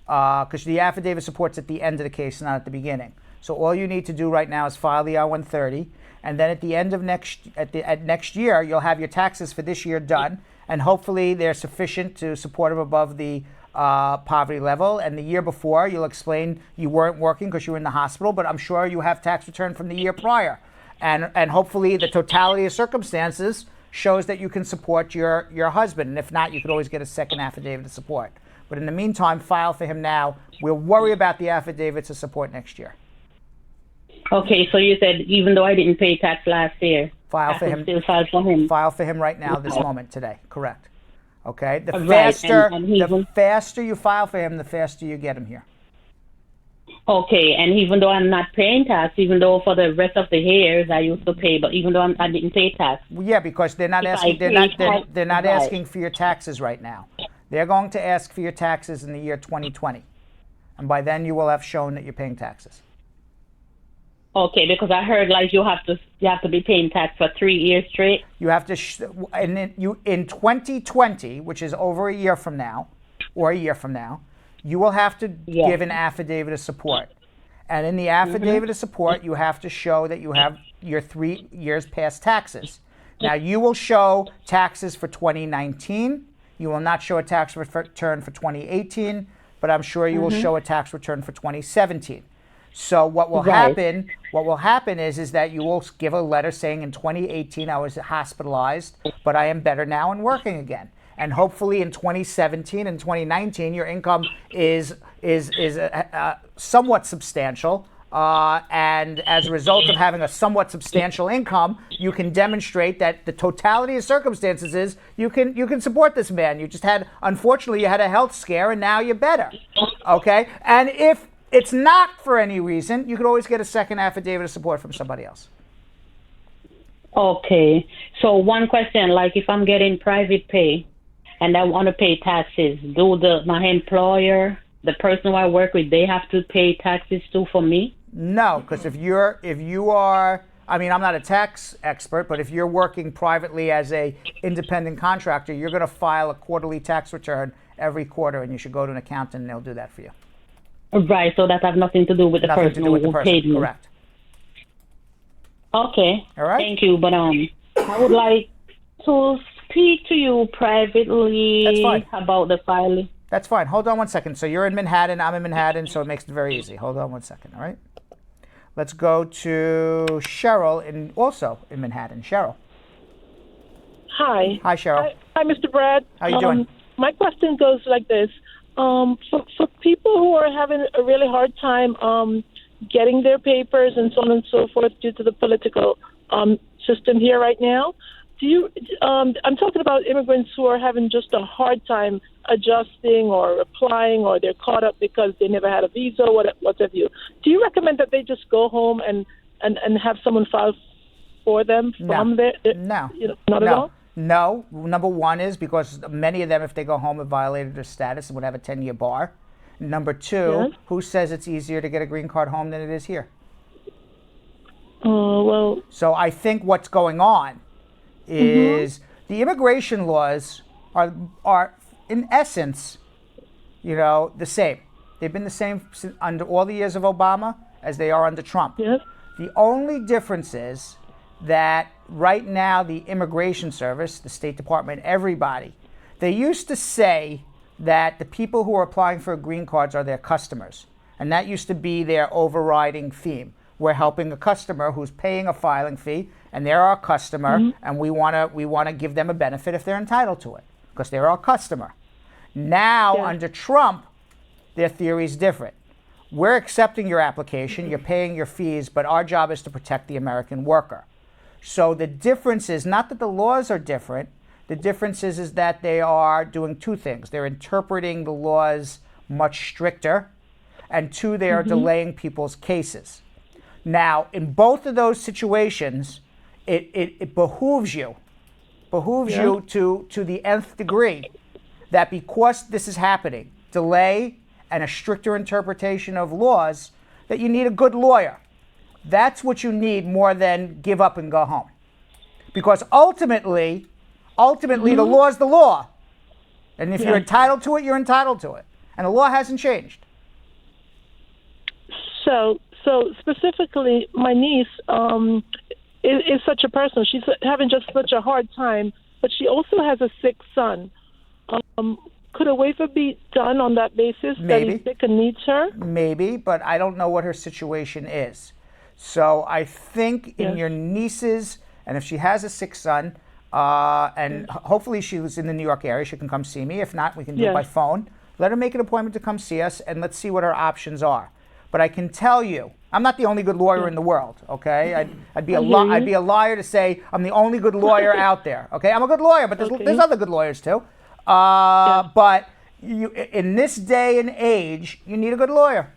Because the affidavit of support's at the end of the case, not at the beginning. So all you need to do right now is file the I-130, and then at the end of next year, you'll have your taxes for this year done, and hopefully they're sufficient to support him above the poverty level. And the year before, you'll explain you weren't working because you were in the hospital, but I'm sure you have tax return from the year prior. And hopefully the totality of circumstances shows that you can support your husband. And if not, you could always get a second affidavit of support. But in the meantime, file for him now. We'll worry about the affidavits of support next year. Okay, so you said even though I didn't pay tax last year, file for him. Still file for him. File for him right now, this moment, today. Correct. Okay. The Right, faster you file for him, the faster you get him here. Okay, and even though I'm not paying tax, even though for the rest of the years I used to pay, but even though I didn't pay tax. Well, yeah, because they're not asking. They're not asking for your taxes right now. They're going to ask for your taxes in the year 2020, and by then you will have shown that you're paying taxes. Okay, because I heard like you have to be paying tax for 3 years straight. You have to, and then in 2020, which is over a year from now, or a year from now, you will have to give an affidavit of support. And in the affidavit of support, you have to show that you have your 3 years past taxes. Now, you will show taxes for 2019. You will not show a tax return for 2018, but I'm sure you will show a tax return for 2017. So what will happen? What will happen is that you will give a letter saying in 2018 I was hospitalized, but I am better now and working again. And hopefully in 2017 and 2019 your income is somewhat substantial. And as a result of having a somewhat substantial income, you can demonstrate that the totality of circumstances is you can support this man. You just had, unfortunately, you had a health scare and now you're better. Okay? And if it's not for any reason, you could always get a second affidavit of support from somebody else. Okay. So one question, like if I'm getting private pay and I want to pay taxes, do my employer, the person who I work with, they have to pay taxes too for me? No, because if you are, I mean, I'm not a tax expert, but if you're working privately as a independent contractor, you're going to file a quarterly tax return every quarter, and you should go to an accountant and they'll do that for you. Right, so that has nothing to do with the person who paid me. Correct. Okay. All right. Thank you, but I would like to speak to you privately about the filing. That's fine. Hold on one second. So you're in Manhattan, I'm in Manhattan, so it makes it very easy. Hold on one second, all right? Let's go to Cheryl, also in Manhattan. Cheryl. Hi. Hi, Cheryl. Hi, Mr. Brad. How you doing? My question goes like this. For people who are having a really hard time getting their papers and so on and so forth due to the political system here right now, I'm talking about immigrants who are having just a hard time adjusting or applying, or they're caught up because they never had a visa, what have you. Do you recommend that they just go home and have someone file for them from there? No. Not at all? No. Number one is because many of them, if they go home, have violated their status and would have a 10-year bar. Number two, who says it's easier to get a green card home than it is here? Well. So I think what's going on is the immigration laws are in essence, the same. They've been the same under all the years of Obama as they are under Trump. Yes. The only difference is that right now the Immigration Service, the State Department, everybody, they used to say that the people who are applying for green cards are their customers. And that used to be their overriding theme. We're helping a customer who's paying a filing fee, and they're our customer, and we want to give them a benefit if they're entitled to it, because they're our customer. Now, under Trump, their theory is different. We're accepting your application, you're paying your fees, but our job is to protect the American worker. So the difference is not that the laws are different. The difference is that they are doing two things. They're interpreting the laws much stricter, and two, they are delaying people's cases. Now, in both of those situations, it behooves you to the nth degree that because this is happening, delay and a stricter interpretation of laws, that you need a good lawyer. That's what you need more than give up and go home. Because ultimately, the law is the law. And if you're entitled to it, you're entitled to it. And the law hasn't changed. So specifically, my niece is such a person. She's having just such a hard time, but she also has a sick son. Could a waiver be done on that basis? Maybe. That he's sick and needs her? Maybe, but I don't know what her situation is. So I think in your niece's, and if she has a sick son, and hopefully she was in the New York area, she can come see me. If not, we can do it by phone. Let her make an appointment to come see us, and let's see what her options are. But I can tell you, I'm not the only good lawyer in the world, okay? I'd be a liar to say I'm the only good lawyer out there, okay? I'm a good lawyer, but there's other good lawyers too. But in this day and age, you need a good lawyer.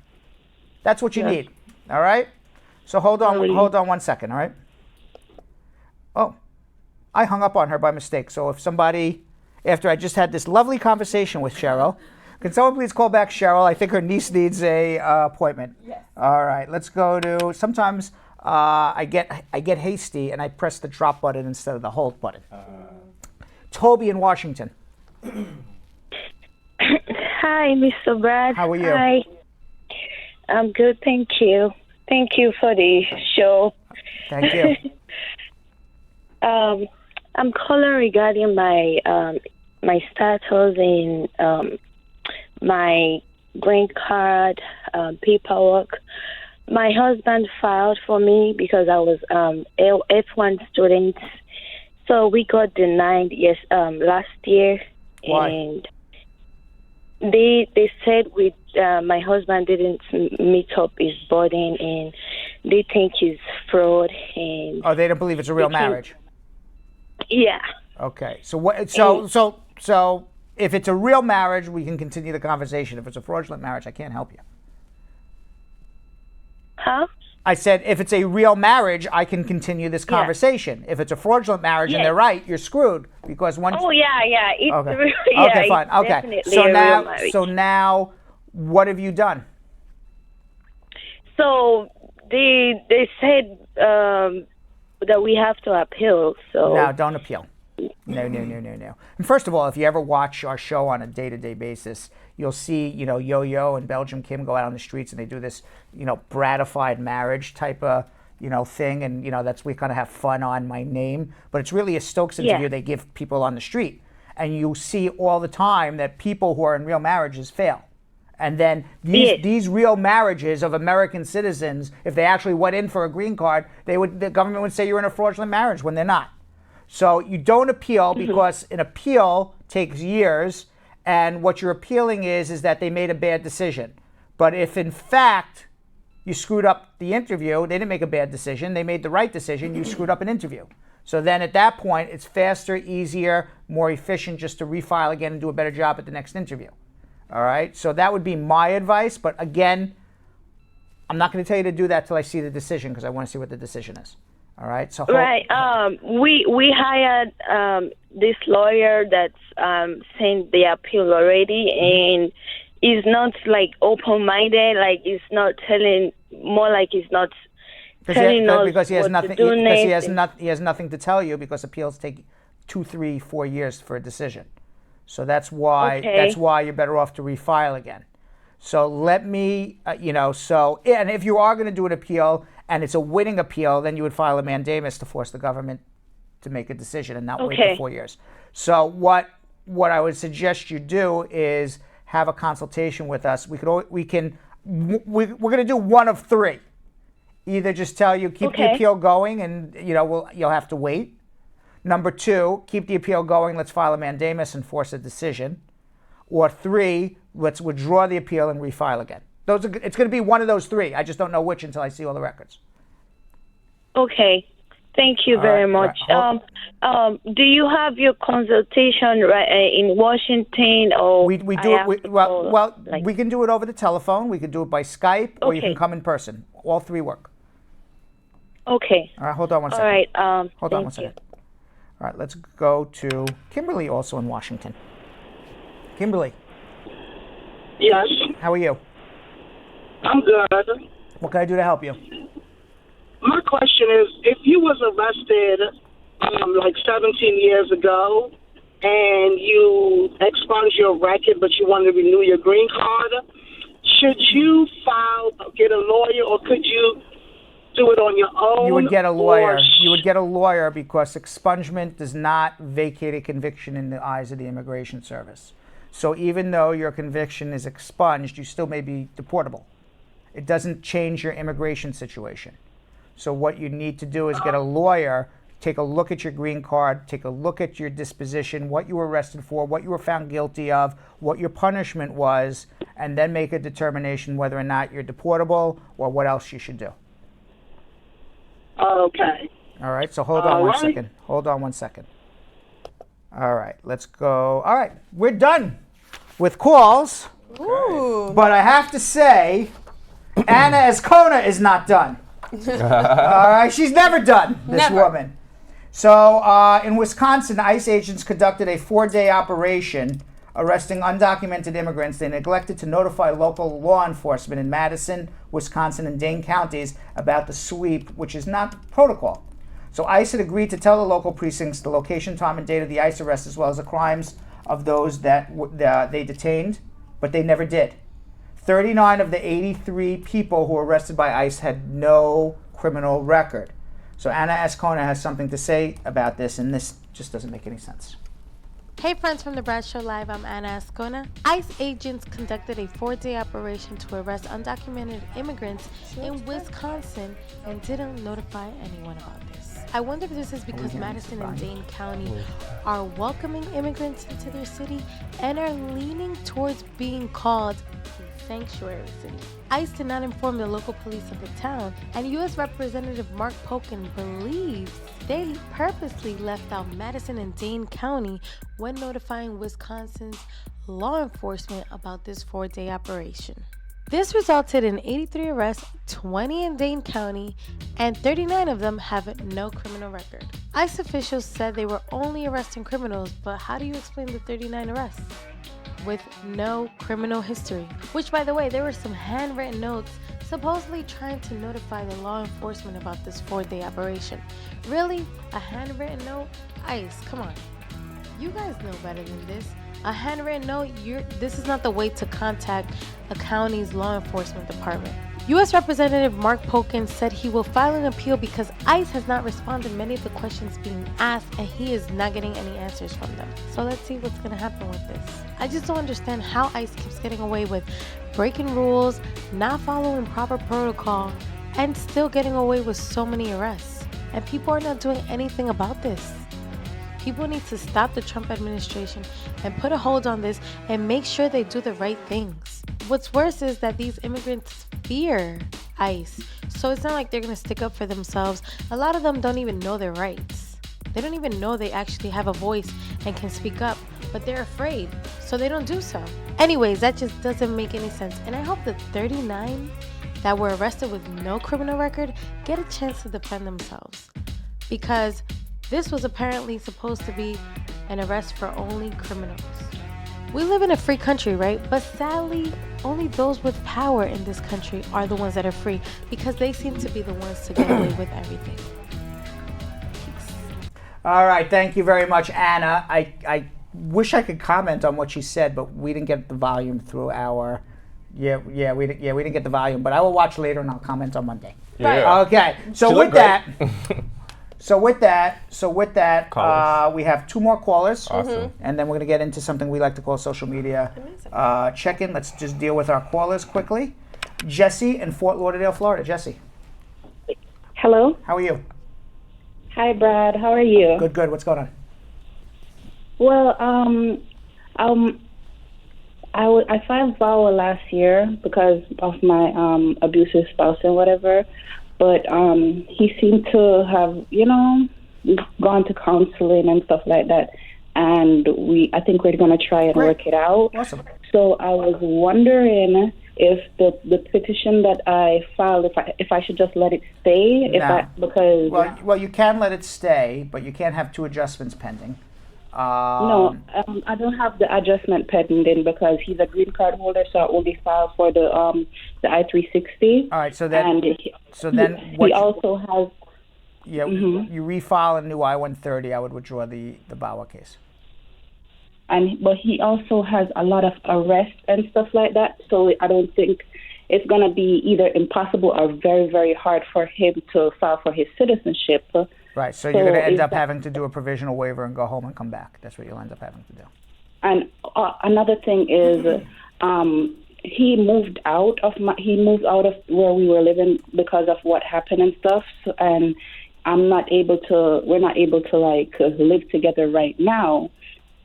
That's what you need, all right? So hold on 1 second, all right? Oh, I hung up on her by mistake. So if somebody, after I just had this lovely conversation with Cheryl, can someone please call back Cheryl? I think her niece needs a appointment. Yes. All right, let's go to, sometimes I get hasty and I press the drop button instead of the hold button. Toby in Washington. Hi, Mr. Brad. How are you? Hi. I'm good, thank you. Thank you for the show. Thank you. I'm calling regarding my my status in my green card paperwork. My husband filed for me because I was F1 student. So we got denied last year. Why? And they said my husband didn't meet up his burden, and they think he's fraud. And they don't believe it's a real marriage. Yeah. Okay. So what? So if it's a real marriage, we can continue the conversation. If it's a fraudulent marriage, I can't help you. Huh? I said, if it's a real marriage, I can continue this conversation. If it's a fraudulent marriage and they're right, you're screwed because once. Oh yeah. It's okay. Yeah, okay, fine. Okay. So now, what have you done? So they said that we have to appeal. So no, don't appeal. No. And first of all, if you ever watch our show on a day-to-day basis, you'll see, Yo-Yo and Belgium Kim go out on the streets and they do this, bratified marriage type of, thing. And, that's, we kind of have fun on my name. But it's really a Stokes interview they give people on the street. And you see all the time that people who are in real marriages fail. And then these real marriages of American citizens, if they actually went in for a green card, the government would say you're in a fraudulent marriage when they're not. So you don't appeal because an appeal takes years, and what you're appealing is that they made a bad decision. But if in fact you screwed up the interview, they didn't make a bad decision, they made the right decision, you screwed up an interview. So then at that point, it's faster, easier, more efficient just to refile again and do a better job at the next interview. All right? So that would be my advice, but again, I'm not going to tell you to do that till I see the decision because I want to see what the decision is. All right. So we hired this lawyer that's sent the appeal already, and he's not like open-minded. Like he's not telling, more like he's not telling us because he has nothing. To do Because he has nothing to tell you because appeals take 2, 3, 4 years for a decision. So that's why you're better off to refile again. So let me, and if you are going to do an appeal and it's a winning appeal, then you would file a mandamus to force the government to make a decision and not wait for 4 years. So what I would suggest you do is have a consultation with us. We're going to do one of three. Either just tell you keep the appeal going and you'll have to wait. Number 2, keep the appeal going. Let's file a mandamus and force a decision. Or 3, let's withdraw the appeal and refile again. It's going to be one of those 3. I just don't know which until I see all the records. Okay. Thank you very much. Do you have your consultation in Washington, or we do it? We can do it over the telephone. We can do it by Skype, or you can come in person. All 3 work. Okay. All right, hold on one All second. right. Hold on one thank you. second. All right, let's go to Kimberly, also in Washington. Kimberly, Yes, how are you? I'm good. What can I do to help you? My question is, if you was arrested like 17 years ago and you expunged your record but you wanted to renew your green card, should you get a lawyer, or could you do it on your own? You would get a lawyer. or You would get a lawyer because expungement does not vacate a conviction in the eyes of the Immigration Service. So even though your conviction is expunged, you still may be deportable. It doesn't change your immigration situation. So what you need to do is get a lawyer, take a look at your green card, take a look at your disposition, what you were arrested for, what you were found guilty of, what your punishment was, and then make a determination whether or not you're deportable or what else you should do. Okay. All right, so hold on one second. Hold on one second. All right, let's go. All right, we're done with calls. Ooh. But I have to say, Anna Azcona is not done. All right, she's never done, this woman. So in Wisconsin, ICE agents conducted a 4-day operation arresting undocumented immigrants. They neglected to notify local law enforcement in Madison, Wisconsin, and Dane counties about the sweep, which is not protocol. So ICE had agreed to tell the local precincts the location, time, and date of the ICE arrest, as well as the crimes of those that they detained, but they never did. 39 of the 83 people who were arrested by ICE had no criminal record. So Anna Azcona has something to say about this, and this just doesn't make any sense. Hey friends from the Brad Show Live, I'm Anna Azcona. ICE agents conducted a 4-day operation to arrest undocumented immigrants in Wisconsin and didn't notify anyone about this. I wonder if this is because Madison and Dane County are welcoming immigrants into their city and are leaning towards being called a sanctuary city. ICE did not inform the local police of the town, and U.S. Representative Mark Pocan believes they purposely left out Madison and Dane County when notifying Wisconsin's law enforcement about this 4-day operation. This resulted in 83 arrests, 20 in Dane County, and 39 of them have no criminal record. ICE officials said they were only arresting criminals, but how do you explain the 39 arrests with no criminal history? Which, by the way, there were some handwritten notes supposedly trying to notify the law enforcement about this 4-day operation. Really? A handwritten note? ICE, come on. You guys know better than this. A handwritten note, this is not the way to contact a county's law enforcement department. U.S. Representative Mark Pocan said he will file an appeal because ICE has not responded to many of the questions being asked and he is not getting any answers from them. So let's see what's going to happen with this. I just don't understand how ICE keeps getting away with breaking rules, not following proper protocol, and still getting away with so many arrests. And people are not doing anything about this. People need to stop the Trump administration and put a hold on this and make sure they do the right things. What's worse is that these immigrants fear ICE, so it's not like they're going to stick up for themselves. A lot of them don't even know their rights. They don't even know they actually have a voice and can speak up, but they're afraid, so they don't do so. Anyways, that just doesn't make any sense, and I hope the 39 that were arrested with no criminal record get a chance to defend themselves, because this was apparently supposed to be an arrest for only criminals. We live in a free country, right? But sadly, only those with power in this country are the ones that are free because they seem to be the ones to get away with everything. Peace. All right, thank you very much, Anna. I wish I could comment on what she said, but we didn't get the volume through our... we didn't get the volume, but I will watch later and I'll comment on Monday. Yeah. Okay, so with that... So with that, we have 2 more callers. Awesome. And then we're going to get into something we like to call social media check-in. Let's just deal with our callers quickly. Jesse in Fort Lauderdale, Florida. Jesse. Hello. How are you? Hi, Brad. How are you? Good. What's going on? Well, I filed VAWA last year because of my abusive spouse and whatever. But he seemed to have, gone to counseling and stuff like that. And I think we're going to try and work it out. Awesome. So I was wondering, if the petition that I filed, if I should just let it stay, because well, you can let it stay, but you can't have 2 adjustments pending. No, I don't have the adjustment pending because he's a green card holder, so I only filed for the I-360. All right, so then he also has. Yeah, you refile a new I-130. I would withdraw the VAWA case. But he also has a lot of arrests and stuff like that, so I don't think it's going to be either impossible or very, very hard for him to file for his citizenship. Right, so you're going to end up having to do a provisional waiver and go home and come back. That's what you'll end up having to do. And another thing is, he moved out of where we were living because of what happened and stuff, and we're not able to like live together right now.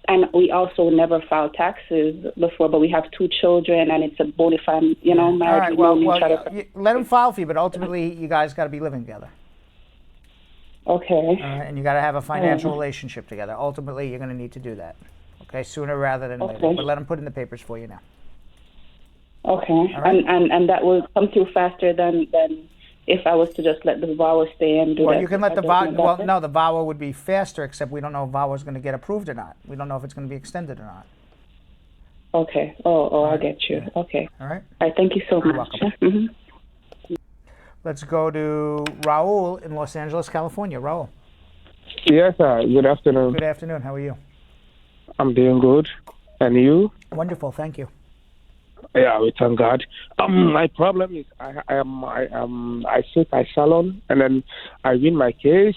And we also never filed taxes before, but we have 2 children, and it's a bona fide, marriage. All right, let him file for you, but ultimately you guys got to be living together. Okay. And you got to have a financial relationship together. Ultimately, you're going to need to do that. Okay, sooner rather than later. But let him put in the papers for you now. Okay. Right. And that will come through faster than if I was to just let the VAWA stay and do that. Well, you can let the VAWA. Well, no, the VAWA would be faster, except we don't know if VAWA is going to get approved or not. We don't know if it's going to be extended or not. Okay. I get you. Okay. All right. All right. Thank you so You're much. welcome. Let's go to Raul in Los Angeles, California. Raul. Yes, sir. Good afternoon. Good afternoon. How are you? I'm doing good. And you? Wonderful. Thank you. Yeah, we thank God. My problem is I seek asylum, and then I win my case.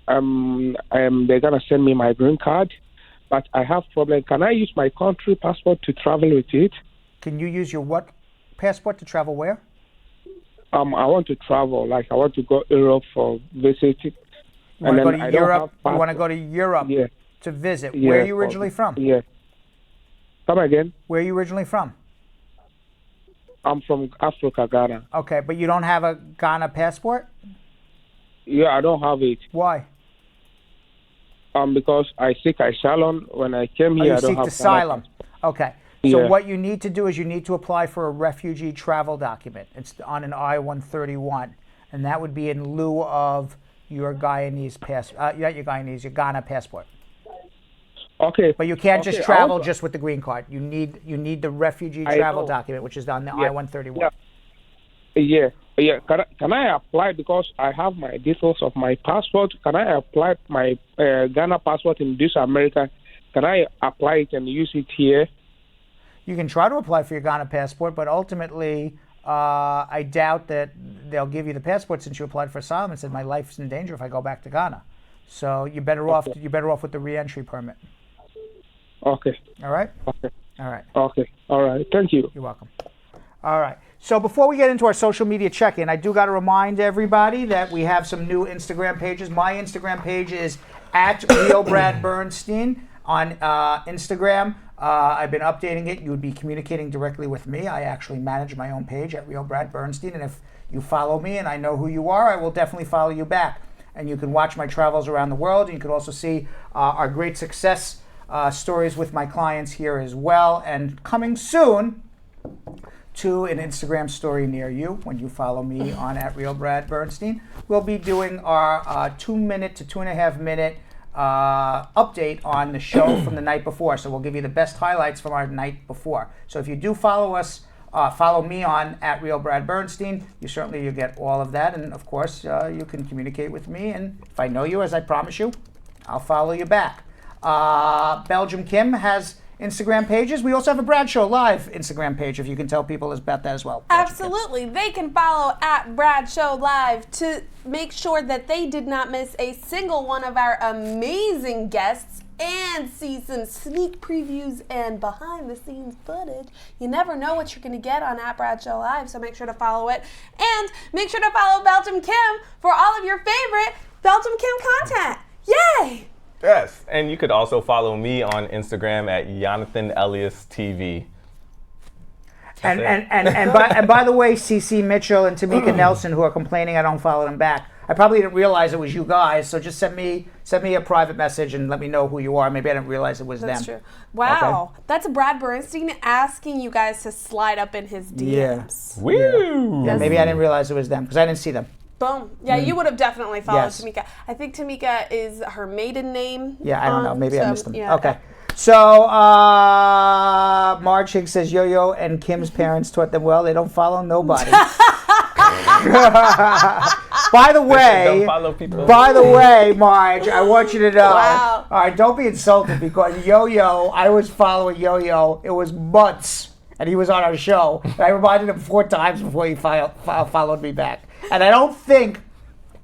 They're gonna send me my green card, but I have problem. Can I use my country passport to travel with it? Can you use your what passport to travel where? I want to travel. Like I want to go Europe for visiting. You want to go to Europe? You want to go to Europe to visit? Yeah, Where are you originally from? Yeah. Come again? Where are you originally from? I'm from Africa, Ghana. Okay, but you don't have a Ghana passport? Yeah, I don't have it. Why? Because I seek asylum. When I came here, I don't have asylum. Okay. So Yeah. what you need to do is you need to apply for a refugee travel document. It's on an I-131, and that would be in lieu of your Guyanese your Ghana passport. Okay. But you can't just travel just with the green card. You need the refugee travel document, which is on the I-131. Yeah. Can I apply because I have my details of my passport? Can I apply my Ghana passport in this America? Can I apply it and use it here? You can try to apply for your Ghana passport, but ultimately, I doubt that they'll give you the passport since you applied for asylum and said my life's in danger if I go back to Ghana. So you're better off. You're better off with the re-entry permit. Okay. All right. Okay. All right. Okay. All right. Thank you. You're welcome. All right. So before we get into our social media check-in, I do got to remind everybody that we have some new Instagram pages. My Instagram page is @RealBradBernstein on Instagram. I've been updating it. You would be communicating directly with me. I actually manage my own page @RealBradBernstein, and if you follow me and I know who you are, I will definitely follow you back. And you can watch my travels around the world. And you can also see our great success stories with my clients here as well. And coming soon to an Instagram story near you when you follow me on @RealBradBernstein, we'll be doing our 2-minute to 2.5-minute update on the show from the night before. So we'll give you the best highlights from our night before. So if you do follow us, follow me on @RealBradBernstein, you'll get all of that. And of course, you can communicate with me. And if I know you, as I promise you, I'll follow you back. Belgium Kim has Instagram pages. We also have a Brad Show Live Instagram page, if you can tell people about that as well. Absolutely. They can follow @Brad Show Live to make sure that they did not miss a single one of our amazing guests and see some sneak previews and behind the scenes footage. You never know what you're going to get on @Brad Show Live, so make sure to follow it. And make sure to follow Belgium Kim for all of your favorite Belgium Kim content. Yay! Yes, and you could also follow me on Instagram @Yonathan Elias TV. And by the way, CC Mitchell and Tamika Nelson, who are complaining I don't follow them back, I probably didn't realize it was you guys. So just send me a private message and let me know who you are. Maybe I didn't realize it was That's them. true. Wow. Okay? That's Brad Bernstein asking you guys to slide up in his DMs. Woo! Yeah, maybe I didn't realize it was them because I didn't see them. Boom. Yeah, you would have definitely followed Yes. Tamika. I think Tamika is her maiden name. Yeah, I don't know. Maybe I missed them. Yeah. Okay. So, Marge Higgs says Yo-Yo and Kim's parents taught them well. They don't follow nobody. By the way, Marge, I want you to know. Wow. All right, don't be insulted because Yo-Yo, I was following Yo-Yo. It was months, and he was on our show. And I reminded him 4 times before he followed me back. And I don't think,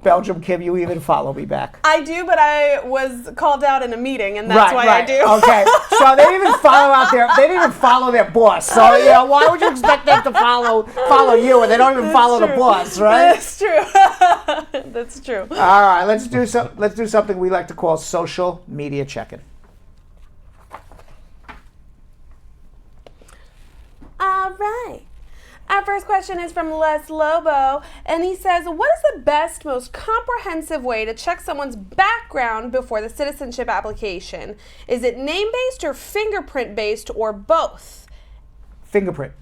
Belgium Kim, you even follow me back. I do, but I was called out in a meeting, and that's why I do. Okay, so they didn't even follow their boss. So why would you expect them to follow you when they don't even follow the boss, right? That's true. That's true. All right, let's do something we like to call social media check-in. All right. Our first question is from Les Lobo, and he says, what is the best, most comprehensive way to check someone's background before the citizenship application? Is it name-based or fingerprint-based or both? Fingerprint.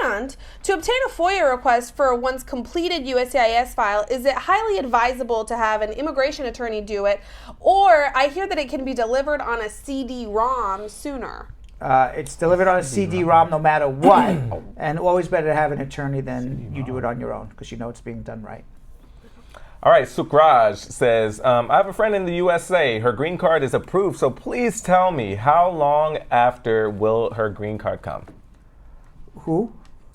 And to obtain a FOIA request for one's completed USCIS file, is it highly advisable to have an immigration attorney do it? Or I hear that it can be delivered on a CD-ROM sooner. It's delivered on a CD-ROM no matter what, and always better to have an attorney than you do it on your own because you know it's being done right. All right, Sukraj says, I have a friend in the USA. Her green card is approved, so please tell me, how long after will her green card come? Who?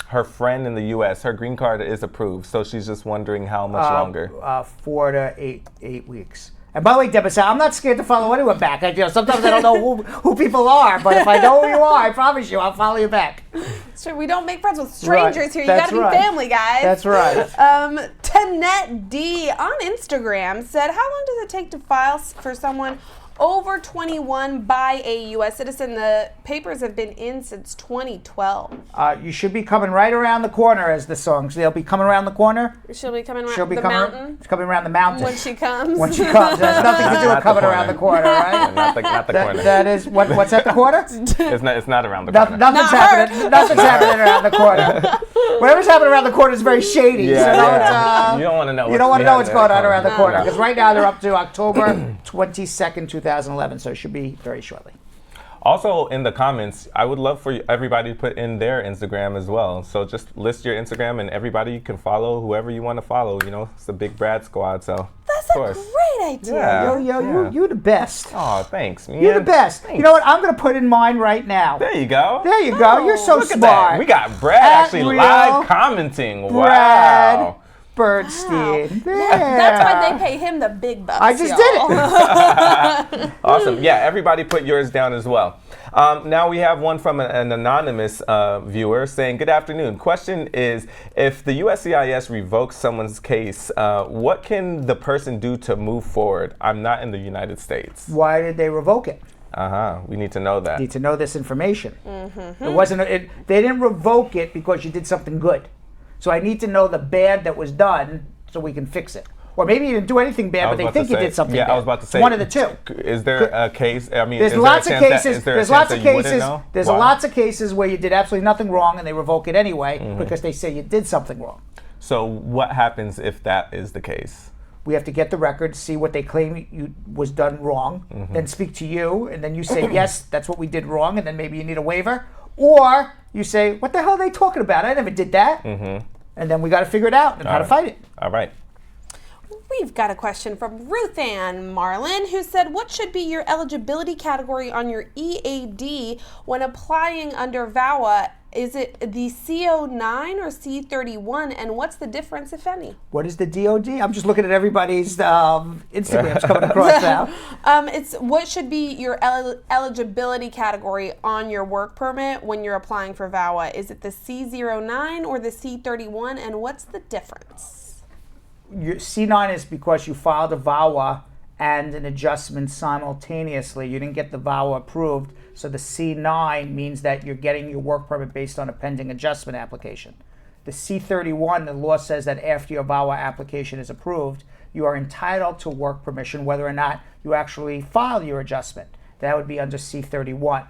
Her friend in the U.S. Her green card is approved, so she's just wondering how much longer. 4 to 8 weeks. And by the way, Deborah, I'm not scared to follow anyone back. Sometimes I don't know who people are, but if I know who you are, I promise you, I'll follow you back. So we don't make friends with strangers here. You That's gotta be family, guys. That's right. Tanette D on Instagram said, how long does it take to file for someone over 21 by a U.S. citizen? The papers have been in since 2012. You should be coming right around the corner, as the song. So they'll be coming around the corner. She'll be coming around the mountain. It's coming around the mountain. When she comes. When she comes. It has nothing to do with coming around the corner, right? Not the corner. That is, what's at the corner? It's not around the corner. Nothing's happening around the corner. Whatever's happening around the corner is very shady. Yeah, you don't want to know. You don't want to know what's going on around the corner. Because right now they're up to October 22nd, 2011. So it should be very shortly. Also, in the comments, I would love for everybody to put in their Instagram as well. So just list your Instagram, and everybody can follow whoever you want to follow. You know, it's the Big Brad Squad. So that's a great idea. Yeah, you're the best. Oh, thanks, man. You're the best. Thanks. You know what? I'm going to put in mine right now. There you go. There you go. You're so Look at smart. that. We got Brad actually live commenting. Brad Wow. Bernstein. That's why they pay him the big bucks. I just did it. Awesome. Yeah, everybody put yours down as well. Now we have one from an anonymous viewer saying, good afternoon. Question is, if the USCIS revokes someone's case, what can the person do to move forward? I'm not in the United States. Why did they revoke it? We need to know that. Need to know this information. It wasn't. They didn't revoke it because you did something good. So I need to know the bad that was done so we can fix it. Or maybe you didn't do anything bad, but they think you did something bad. I was about to say. It's one of the two. Is there a case? I mean, there's lots of cases. There's lots of cases. There's lots of cases where you did absolutely nothing wrong and they revoke it anyway because they say you did something wrong. So what happens if that is the case? We have to get the record, see what they claim was done wrong, then speak to you, and then you say, yes, that's what we did wrong, and then maybe you need a waiver. Or you say, what the hell are they talking about? I never did that. And then we got to figure it out and how to fight it. All right. We've got a question from Ruth Ann Marlin, who said, what should be your eligibility category on your EAD when applying under VAWA? Is it the CO9 or C31, and what's the difference, if any? What is the DOD? I'm just looking at everybody's Instagrams coming across now. It's what should be your eligibility category on your work permit when you're applying for VAWA? Is it the C09 or the C31, and what's the difference? Your C9 is because you filed a VAWA and an adjustment simultaneously. You didn't get the VAWA approved. So the C9 means that you're getting your work permit based on a pending adjustment application. The C-31, the law says that after your VAWA application is approved, you are entitled to work permission whether or not you actually file your adjustment. That would be under C-31.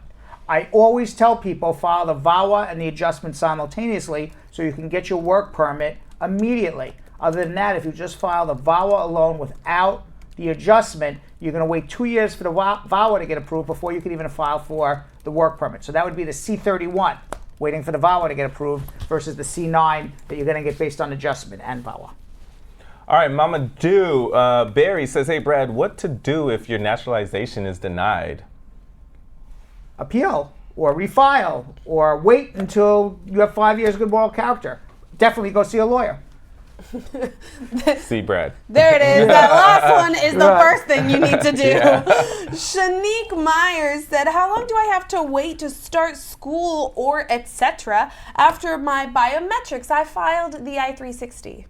I always tell people file the VAWA and the adjustment simultaneously so you can get your work permit immediately. Other than that, if you just file the VAWA alone without the adjustment, you're going to wait 2 years for the VAWA to get approved before you can even file for the work permit. So that would be the C-31, waiting for the VAWA to get approved, versus the C-9 that you're going to get based on adjustment and VAWA. All right, Mama Do, Barry says, hey, Brad, what to do if your naturalization is denied? Appeal or refile or wait until you have 5 years good moral character. Definitely go see a lawyer. See Brad. There it is. That last one is the Right. first thing you need to do. Yeah. Shanique Myers said, how long do I have to wait to start school or etc. after my biometrics? I filed the I-360.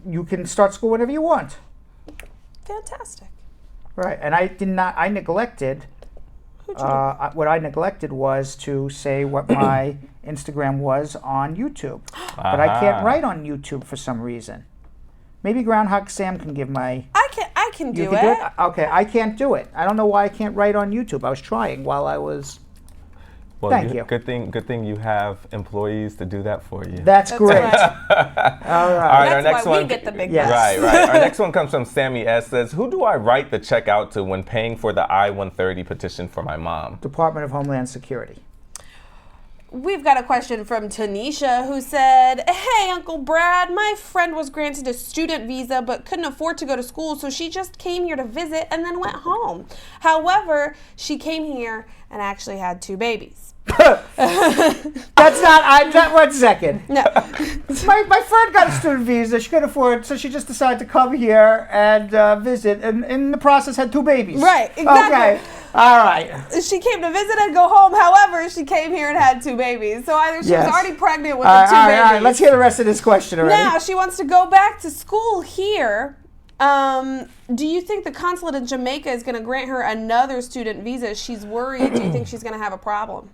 You can start school whenever you want. Fantastic. Right, and I neglected, what I neglected was to say what my Instagram was on YouTube. But I can't write on YouTube for some reason. Maybe Groundhog Sam can give my... I can do you can do it? Okay, I can't do it. I don't know why I can't write on YouTube. I was trying while I was... Well, Thank you. Good thing you have employees to do that for you. That's great. Right. All right. All right, our That's next why we one. get the big Yes. Right, right. Our next one comes from Sammy S. Says, who do I write the check out to when paying for the I-130 petition for my mom? Department of Homeland Security. We've got a question from Tanisha who said, hey, Uncle Brad, my friend was granted a student visa but couldn't afford to go to school, so she just came here to visit and then went home. However, she came here and actually had 2 babies. That's not, 1 second. No. My friend got a student visa. She couldn't afford it, so she just decided to come here and visit, and in the process had 2 babies. Right, exactly. Okay, all right. She came to visit and go home. However, she came here and had 2 babies. So either she Yes. was already pregnant with All the right, 2 all right, babies. all right. Let's hear the rest of this question already. Now she wants to go back to school here. Do you think the consulate in Jamaica is going to grant her another student visa? She's worried. Do you think she's going to have a problem?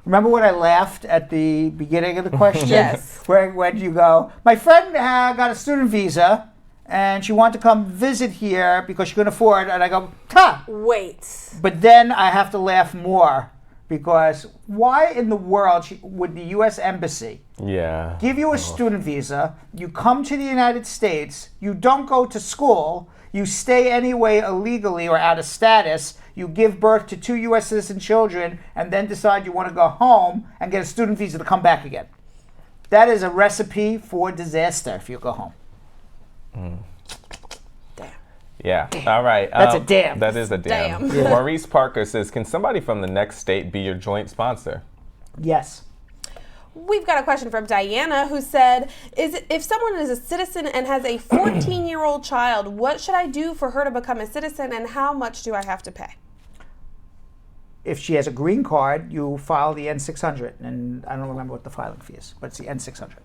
Remember when I laughed at the beginning of the question? Yes. Where do you go? My friend got a student visa, and she wanted to come visit here because she couldn't afford it. And I go, ha! Wait. But then I have to laugh more because why in the world would the U.S. Embassy give you a student visa, you come to the United States, you don't go to school, you stay anyway illegally or out of status, you give birth to 2 U.S. citizen children, and then decide you want to go home and get a student visa to come back again? That is a recipe for disaster if you go home. Damn. Yeah. All right. That's a damn. That is a damn. Damn. Maurice Parker says, can somebody from the next state be your joint sponsor? Yes. We've got a question from Diana who said, if someone is a citizen and has a 14-year-old child, what should I do for her to become a citizen, and how much do I have to pay? If she has a green card, you file the N-600, and I don't remember what the filing fee is, but it's the N-600.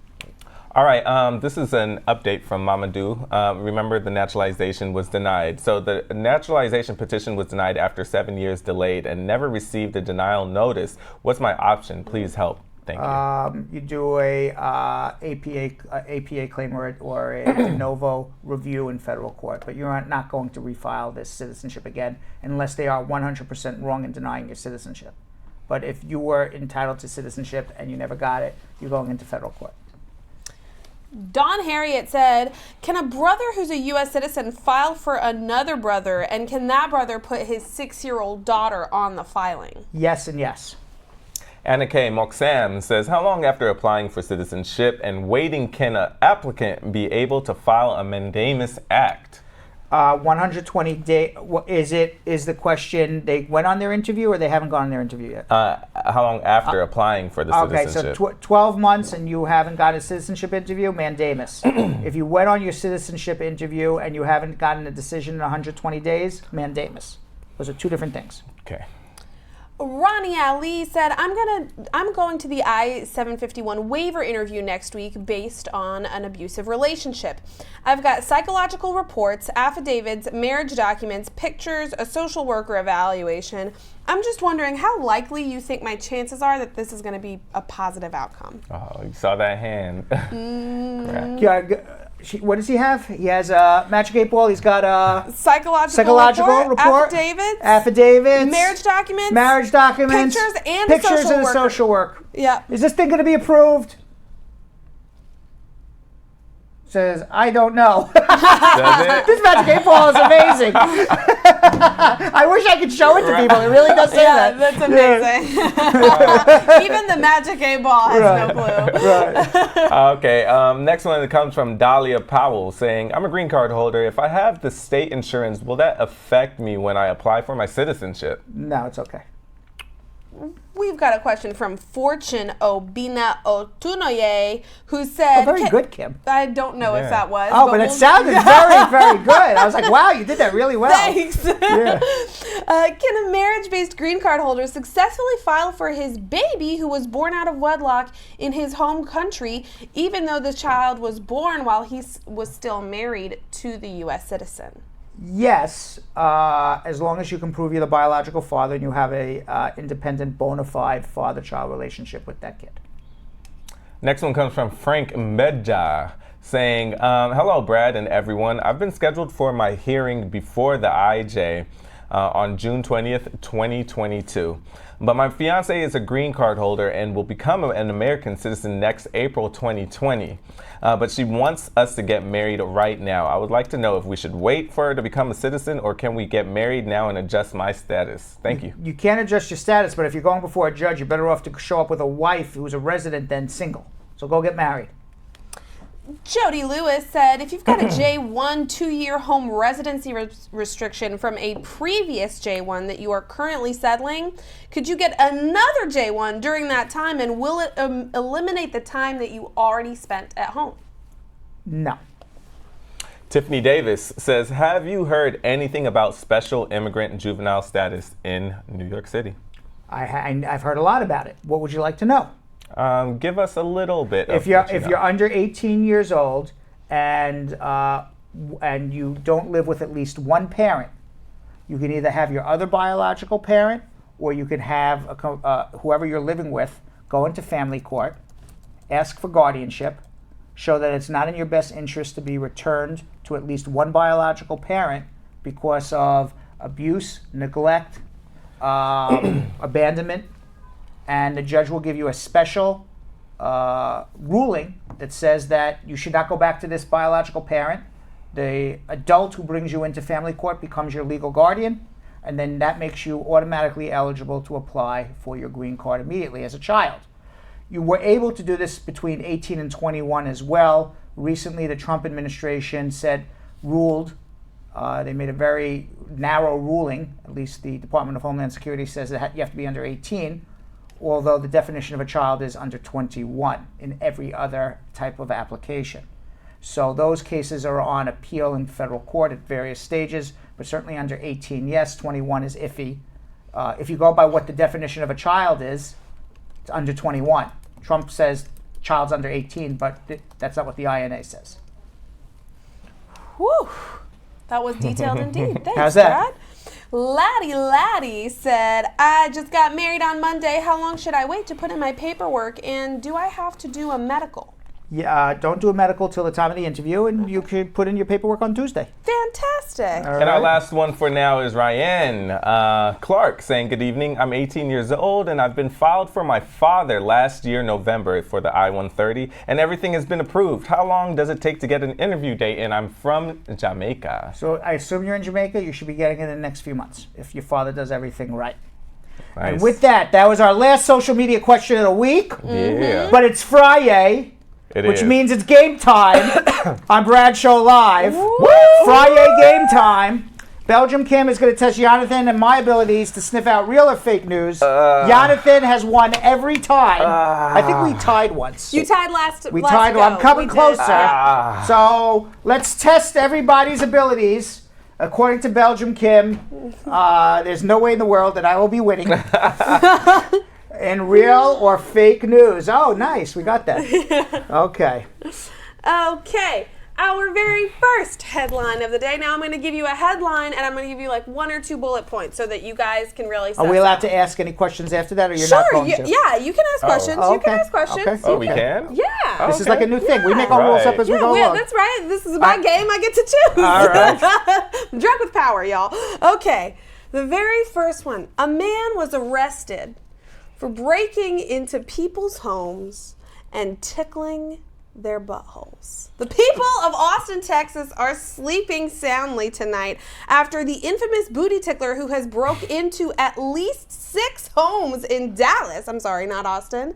All right, this is an update from Mamadou. Remember, the naturalization was denied. So the naturalization petition was denied after 7 years delayed and never received a denial notice. What's my option? Please help. Thank you. You do a APA claim or a de novo review in federal court, but you're not going to refile this citizenship again unless they are 100% wrong in denying your citizenship. But if you were entitled to citizenship and you never got it, you're going into federal court. Don Harriet said, can a brother who's a U.S. citizen file for another brother, and can that brother put his 6-year-old daughter on the filing? Yes and yes. Anna K. Moksam says, how long after applying for citizenship and waiting can an applicant be able to file a mandamus act? 120 days. Is the question they went on their interview or they haven't gone on their interview yet? How long after applying for the citizenship? Okay, so 12 months and you haven't got a citizenship interview, mandamus. If you went on your citizenship interview and you haven't gotten a decision in 120 days, mandamus. Those are 2 different things. Okay. Ronnie Ali said, I'm going to the I-751 waiver interview next week based on an abusive relationship. I've got psychological reports, affidavits, marriage documents, pictures, a social worker evaluation. I'm just wondering how likely you think my chances are that this is going to be a positive outcome. Oh, you saw that hand. What does he have? He has a Magic 8 Ball. He's got a psychological report, affidavits, marriage documents, pictures, and a social work. Yeah. Is this thing going to be approved? Says, I don't know. This Magic 8 Ball is amazing. I wish I could show it to people. It really does say that. That's amazing. Even the Magic 8 Ball has no clue. Okay, next one that comes from Dahlia Powell saying, I'm a green card holder. If I have the state insurance, will that affect me when I apply for my citizenship? No, it's okay. We've got a question from Fortune Obina Otunoye, who said... very good, Kim. I don't know if that was. Oh, but it sounded very, very good. I was like, wow, you did that really well. Thanks. Yeah. Can a marriage-based green card holder successfully file for his baby who was born out of wedlock in his home country, even though the child was born while he was still married to the U.S. citizen? Yes, as long as you can prove you're the biological father and you have a independent, bona fide father-child relationship with that kid. Next one comes from Frank Medja saying, hello, Brad and everyone. I've been scheduled for my hearing before the IJ on June 20th, 2022. But my fiance is a green card holder and will become an American citizen next April 2020. But she wants us to get married right now. I would like to know if we should wait for her to become a citizen or can we get married now and adjust my status? Thank you. You can't adjust your status, but if you're going before a judge, you're better off to show up with a wife who's a resident than single. So go get married. Jody Lewis said, if you've got a J1 2-year home residency restriction from a previous J1 that you are currently settling, could you get another J1 during that time, and will it eliminate the time that you already spent at home? No. Tiffany Davis says, have you heard anything about special immigrant juvenile status in New York City? I've heard a lot about it. What would you like to know? Give us a little bit. If you're under 18 years old and you don't live with at least one parent, you can either have your other biological parent or you can have whoever you're living with go into family court, ask for guardianship, show that it's not in your best interest to be returned to at least one biological parent because of abuse, neglect, abandonment. And the judge will give you a special ruling that says that you should not go back to this biological parent. The adult who brings you into family court becomes your legal guardian, and then that makes you automatically eligible to apply for your green card immediately as a child. You were able to do this between 18 and 21 as well. Recently, the Trump administration ruled, they made a very narrow ruling, at least the Department of Homeland Security says that you have to be under 18, although the definition of a child is under 21 in every other type of application. So those cases are on appeal in federal court at various stages, but certainly under 18, yes, 21 is iffy. If you go by what the definition of a child is, it's under 21. Trump says child's under 18, but that's not what the INA says. Whew, that was detailed indeed. Thanks, How's that? Brad. Laddie said, I just got married on Monday. How long should I wait to put in my paperwork? And do I have to do a medical? Yeah, don't do a medical till the time of the interview, and you could put in your paperwork on Tuesday. Fantastic. And our last one for now is Ryan Clark saying, good evening. I'm 18 years old and I've been filed for my father last year, November, for the I-130, and everything has been approved. How long does it take to get an interview date? And I'm from Jamaica. So I assume you're in Jamaica. You should be getting it in the next few months if your father does everything right. Nice. And with that was our last social media question of the week. Yeah. But it's FRI-YAY. Which means it's game time on Brad Show Live. FRI-YAY game time. Belgium Kim is going to test Yonathan and my abilities to sniff out real or fake news. Yonathan has won every time. I think we tied once. You tied last. We tied. I'm coming closer. So let's test everybody's abilities. According to Belgium Kim, there's no way in the world that I will be winning. In real or fake news. Oh, nice. We got that. Okay. Okay. Our very first headline of the day. Now I'm going to give you a headline, and I'm going to give you like 1 or 2 bullet points so that you guys can really. Are we allowed to ask any questions after that, or you're sure, not going to? Yeah, you can ask questions. Oh, You can ask questions. Okay. Oh, we can? Yeah. This is like a new thing. We make our rules up as we go along. That's right. This is my game. I get to choose. All right. Drunk with power, y'all. Okay. The very first one. A man was arrested for breaking into people's homes and tickling their buttholes. The people of Austin, Texas are sleeping soundly tonight after the infamous booty tickler who has broke into at least 6 homes in Dallas, I'm sorry, not Austin,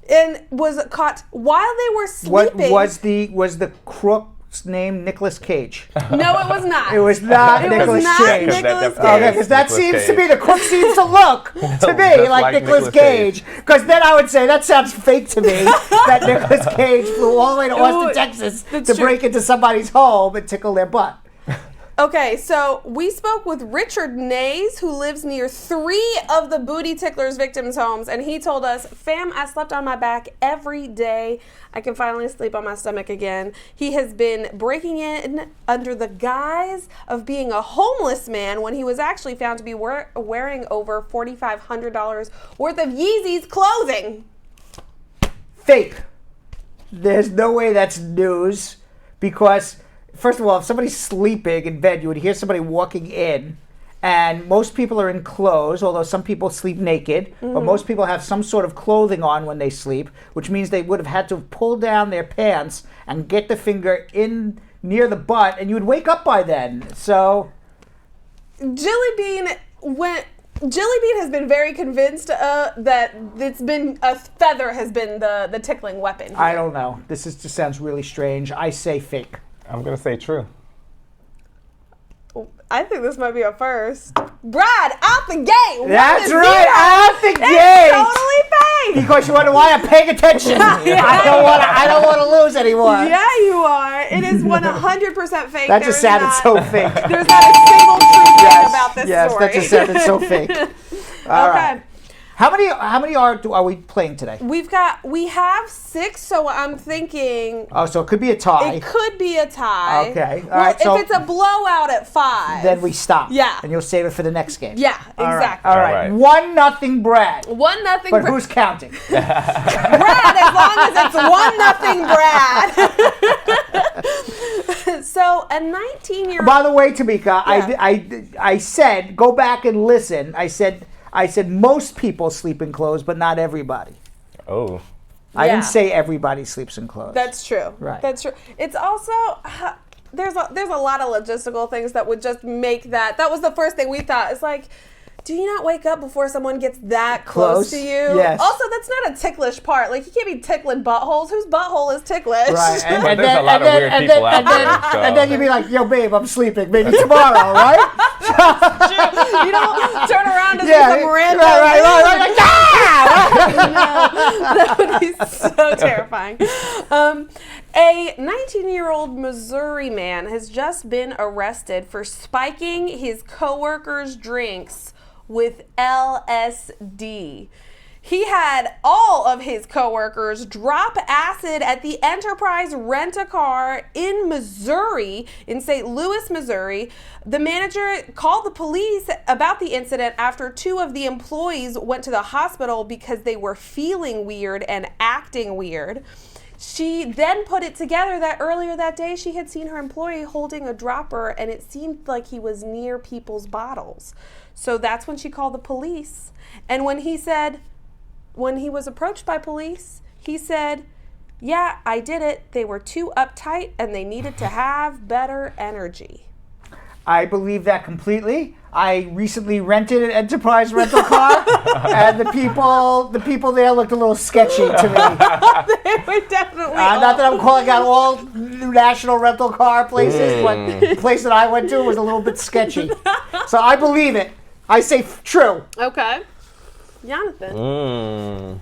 and was caught while they were sleeping. What was the crook's name? Nicolas Cage. No, it was not. It was not Nicolas Cage. Okay, because that seems to be the crook seems to look to me like Nicolas Cage. Because then I would say that sounds fake to me. That Nicolas Cage flew all the way to Austin, Texas to break into somebody's home and tickle their butt. Okay, so we spoke with Richard Nays, who lives near 3 of the booty ticklers victims' homes, and he told us, "Fam, I slept on my back every day. I can finally sleep on my stomach again." He has been breaking in under the guise of being a homeless man when he was actually found to be wearing over $4,500 worth of Yeezys clothing. Fake. There's no way that's news because, first of all, if somebody's sleeping in bed, you would hear somebody walking in, and most people are in clothes, although some people sleep naked, but most people have some sort of clothing on when they sleep, which means they would have had to pull down their pants and get the finger in near the butt, and you would wake up by then. So, Jelly Bean has been very convinced that it's been a feather has been the tickling weapon here. I don't know. This just sounds really strange. I say fake. I'm going to say true. I think this might be a first. Brad, out the gate. That's right, out the gate. It's totally fake. Because you wonder why I'm paying attention. I don't want to lose anymore. Yeah, you are. It is 100% fake. That just sounded so fake. There's not a single true thing about this story. Yes, that just sounded so fake. All right. How many are we playing today? We have 6, so I'm thinking. Oh, so it could be a tie. It could be a tie. Okay. All well, right. So if it's a blowout at 5, then we stop. Yeah. And you'll save it for the next game. Yeah, exactly. All right. 1-0 Brad. 1-0. But who's counting? Brad, as long as it's 1-0 Brad. So a 19-year-old. By the way, Tamika, I said go back and listen. I said most people sleep in clothes, but not everybody. Oh. I didn't say everybody sleeps in clothes. That's true. Right. That's true. It's also there's a lot of logistical things that would just make that. That was the first thing we thought. It's like, do you not wake up before someone gets that close to you? Yes. Also, that's not a ticklish part. Like, you can't be tickling buttholes. Whose butthole is ticklish? Right. And there's a lot of weird people out there. And then you'd be like, yo, babe, I'm sleeping. Maybe tomorrow, right? You don't turn around and see some random. Right. Like, No, that would be so terrifying. A 19-year-old Missouri man has just been arrested for spiking his coworkers' drinks with LSD. He had all of his coworkers drop acid at the Enterprise Rent-A-Car in Missouri, in St. Louis, Missouri. The manager called the police about the incident after 2 of the employees went to the hospital because they were feeling weird and acting weird. She then put it together that earlier that day she had seen her employee holding a dropper and it seemed like he was near people's bottles. So that's when she called the police. And when he was approached by police, he said, "Yeah, I did it. They were too uptight and they needed to have better energy." I believe that completely. I recently rented an Enterprise rental car, and the people there looked a little sketchy to me. They were definitely not that I'm calling out all national rental car places, but the place that I went to was a little bit sketchy. So I believe it. I say true. Okay. Yonathan.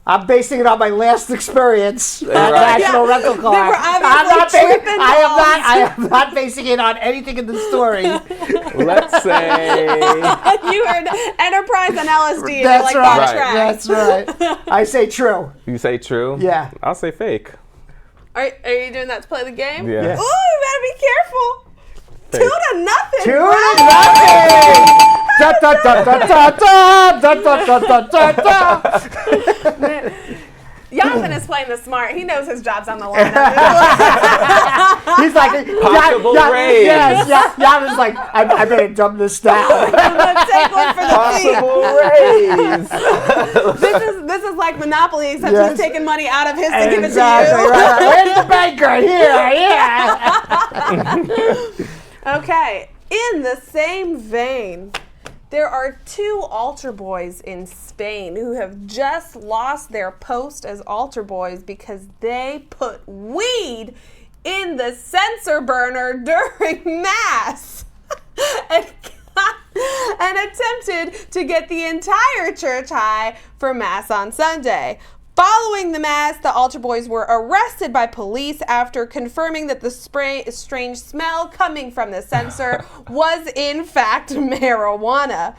I'm basing it on my last experience at Right. National Rental Car. They were obviously tripping I am not basing it on anything in the story. Let's say. You heard Enterprise and LSD. And That's you're right. like, that tracks. That's right. I say true. You say true? Yeah. I'll say fake. Are you doing that to play the game? Yeah. Yeah. Ooh, you better be careful. Fake. 2-0. 2-0. Da da da da da da da da da da. Jonathan is playing the smart. He knows his job's on the line. He's like Possible raise. Yes, Jonathan's like I better dumb this down. Let's take one for the Possible raise. This is like Monopoly, except Yes. he's taking money out of his to give it to Exactly. you. Right. Where's the banker? Here. Okay, in the same vein, there are 2 altar boys in Spain who have just lost their post as altar boys because they put weed in the censer burner during Mass and attempted to get the entire church high for Mass on Sunday. Following the Mass, the altar boys were arrested by police after confirming that the strange smell coming from the censer was in fact marijuana.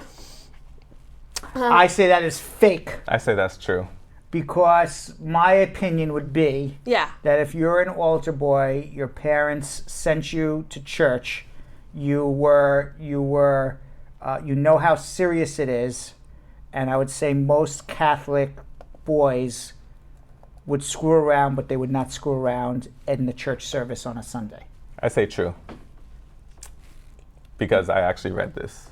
I say that is fake I say that's true. because my opinion would be Yeah. that if you're an altar boy, your parents sent you to church, you know how serious it is, and I would say most Catholic boys would screw around, but they would not screw around in the church service on a Sunday. I say true. Because I actually read this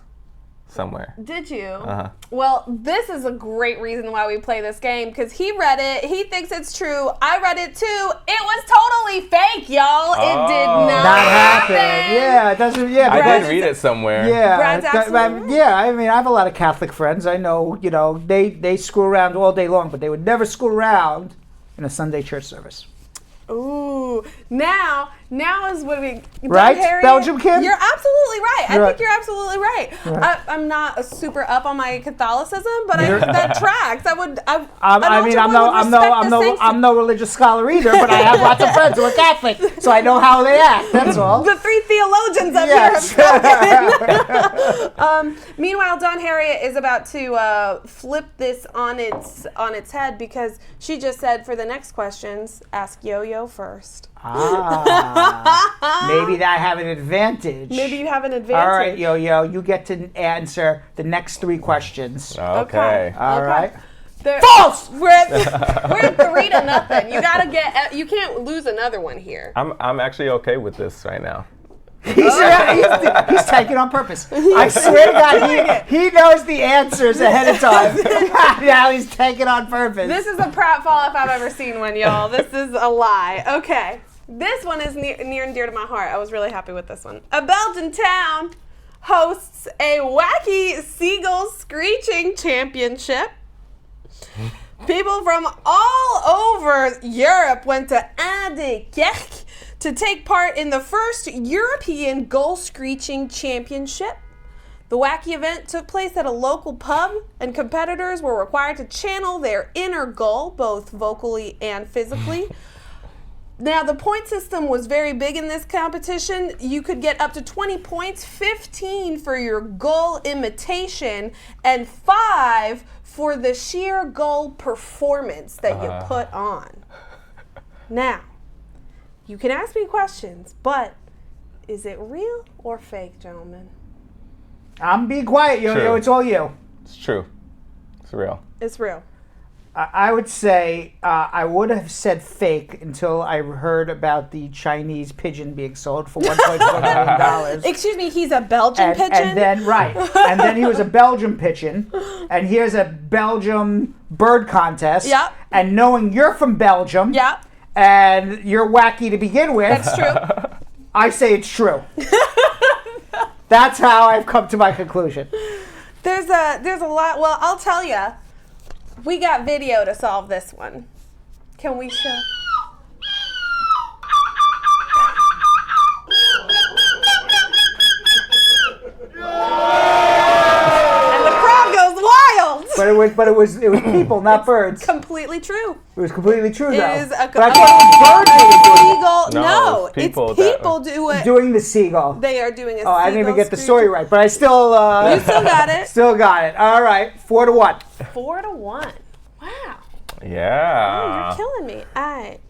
somewhere. Did you? Uh-huh. Well, this is a great reason why we play this game, because he read it, he thinks it's true, I read it too. It was totally fake, y'all. It did not happen. Yeah, it doesn't. Yeah, I Brad- did read it somewhere. Yeah, Brad's absolutely right. yeah. I mean, I have a lot of Catholic friends. I know, they screw around all day long, but they would never screw around in a Sunday church service. Ooh, now is what we Right? Harriet, Belgium kid? You're absolutely right. I You're think you're absolutely right. Right. I'm not a super up on my Catholicism, but that tracks. I'm no religious scholar either, but I have lots of friends who are Catholic, so I know how they act. That's all. The 3 theologians up Yes. here have spoken. Meanwhile, Dawn Harriet is about to flip this on its head because she just said for the next questions, ask Yo-Yo first. Maybe I have an advantage. Maybe you have an advantage. All right, Yo-Yo, you get to answer the next 3 questions. Okay. All right. False. We're at 3-0. You gotta get. You can't lose another one here. I'm actually okay with this right now. He's taking on purpose. I swear to God, he knows the answers ahead of time. Now he's taking on purpose. This is a pratfall if I've ever seen one, y'all. This is a lie. Okay. This one is near and dear to my heart. I was really happy with this one. A Belgian town hosts a wacky seagull screeching championship. People from all over Europe went to Aandekerk to take part in the first European gull screeching championship. The wacky event took place at a local pub, and competitors were required to channel their inner gull, both vocally and physically. Now, the point system was very big in this competition. You could get up to 20 points, 15 for your gull imitation, and 5 for the sheer gull performance that you put on. Now, you can ask me questions, but is it real or fake, gentlemen? I'm being quiet, Yo-Yo. True. It's all you. It's true. It's real. It's real. I would say I would have said fake until I heard about the Chinese pigeon being sold for $1.4 million. Excuse me, he's a Belgian pigeon? And then he was a Belgian pigeon, and here's a Belgium bird contest. Yep. And knowing you're from Belgium, yep, and you're wacky to begin with, that's true. I say it's true. That's how I've come to my conclusion. There's a lot. Well, I'll tell you. We got video to solve this one. Can we show? And the crowd goes wild. But it was people, not birds. Completely true. It was completely true, though. It is a but I thought it was birds seagull. No, it's people doing the seagual. They are doing a Oh, I didn't even get the story right, but I still... you still got it. Still got it. All right, 4-1. 4-1. Wow. Yeah. Oh, you're killing me. All right.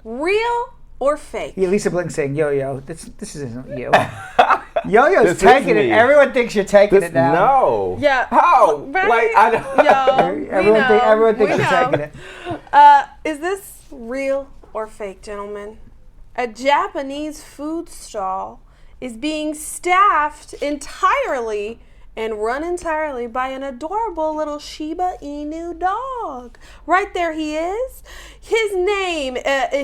Real or fake? Yeah, Lisa Blink saying, Yo-Yo, this isn't you. Yo-Yo's This is taking it. me. Everyone thinks you're taking it now. No. Yeah. How? Right? Like, I don't. Yo, Everyone thinks you're taking it. Is this real or fake, gentlemen? A Japanese food stall is being staffed entirely and run entirely by an adorable little Shiba Inu dog. Right there he is. His name,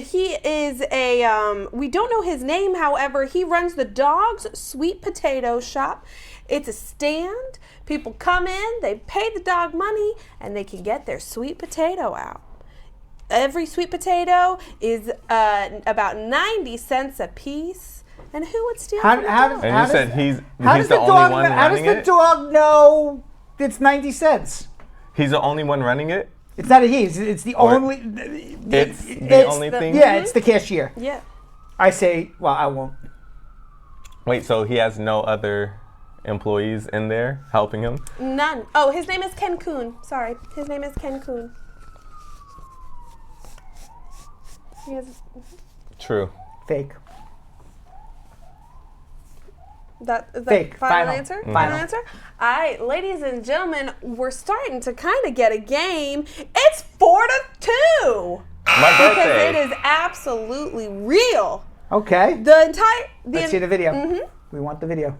he is a, we don't know his name, however, he runs the Dog's Sweet Potato Shop. It's a stand. People come in, they pay the dog money, and they can get their sweet potato out. Every sweet potato is about 90 cents a piece. And who would steal from the dog? And you said he's the only one running it? How does the dog know it's 90 cents? He's the only one running it? It's not a he. It's the only... It's the only thing? Yeah, it's the cashier. Yeah. I say, well, I won't. Wait, so he has no other employees in there helping him? None. Oh, his name is Ken Kun. Sorry. His name is Ken Kun. He has... True. Fake. Is that fake. Final answer? Mm-hmm. Final answer? All right, ladies and gentlemen, we're starting to kind of get a game. It's 4-2. My birthday. Because it is absolutely real. Okay. Let's see the video. Mm-hmm. We want the video.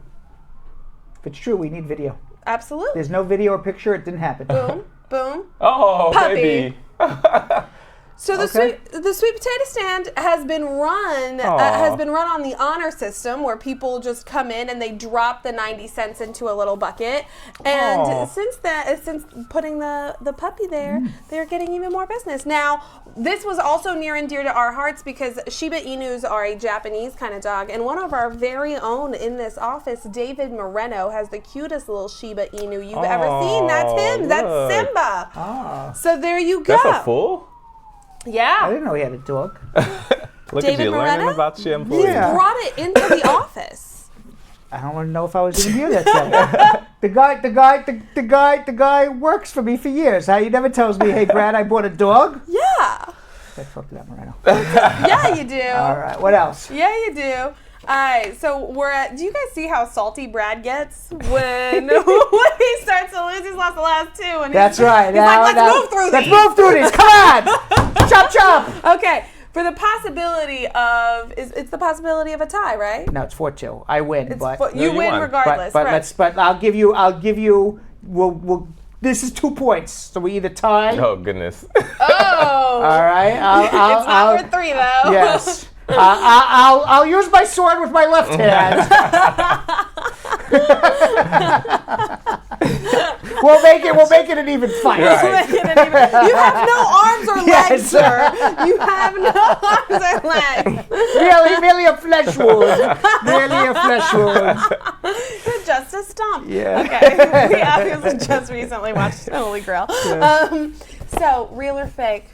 If it's true, we need video. Absolutely. There's no video or picture. It didn't happen. Boom, boom. Oh, puppy. baby. So the sweet potato stand has been run on the honor system, where people just come in and they drop the 90 cents into a little bucket. And since putting the puppy there, they're getting even more business. Now, this was also near and dear to our hearts because Shiba Inus are a Japanese kind of dog, and one of our very own in this office, David Moreno, has the cutest little Shiba Inu you've ever seen. That's him. Look. That's Simba. So there you go. That's a fool? Yeah. I didn't know he had a dog. Look David at you Moreno? learning about your employees. He brought it into the office. I don't want to know if I was even here that day. The guy works for me for years. He never tells me, hey, Brad, I bought a dog. Yeah. I fucked that, Moreno. Yeah, you do. All right, what else? Yeah, you do. All right, so do you guys see how salty Brad gets when he starts to lose? He's lost the last two. And That's right. He's like, let's move through these. Let's move through these. Come on. Chop, chop. Okay, for the possibility of, it's the possibility of a tie, right? No, it's 4-2. I win, you win regardless. But I'll give you. We'll. This is 2 points, so we either tie. Oh goodness. Oh. All right. It's not worth 3 though. Yes. I'll use my sword with my left hand. We'll make it an even fight. Right. You have no arms or legs, sir. You have no arms or legs. Merely a flesh wound. Merely a flesh wound. You're just a stump. Yeah. Okay. We obviously just recently watched Holy Grail. Yeah. So, real or fake?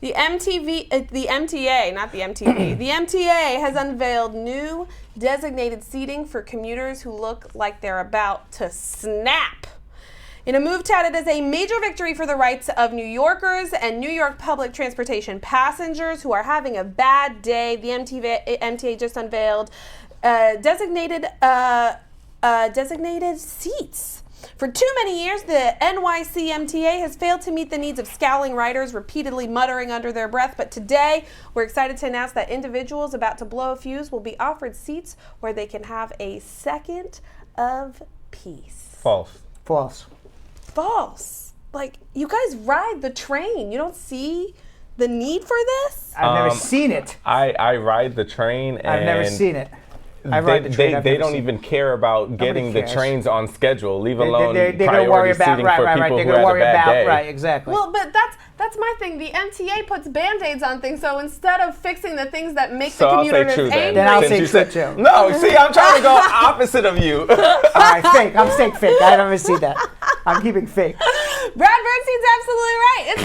The MTA, not the MTV, the MTA has unveiled new designated seating for commuters who look like they're about to snap. In a move touted as a major victory for the rights of New Yorkers and New York public transportation passengers who are having a bad day, the MTA just unveiled designated seats. For too many years, the NYC MTA has failed to meet the needs of scowling riders, repeatedly muttering under their breath. But today, we're excited to announce that individuals about to blow a fuse will be offered seats where they can have a second of peace. False. Like, you guys ride the train. You don't see the need for this? I've never seen it. I ride the train and I've never seen it. They don't even care about getting the trains on schedule, leave alone they're priority seating for people who had a bad day. Right, exactly. Well, but that's my thing. The MTA puts Band-Aids on things, so instead of fixing the things that make the commuters angry... Then I'll say true, too. No, see, I'm trying to go opposite of you. All right, fake. I'm saying fake. I never see that. I'm keeping fake. Brad Bernstein's absolutely right. It's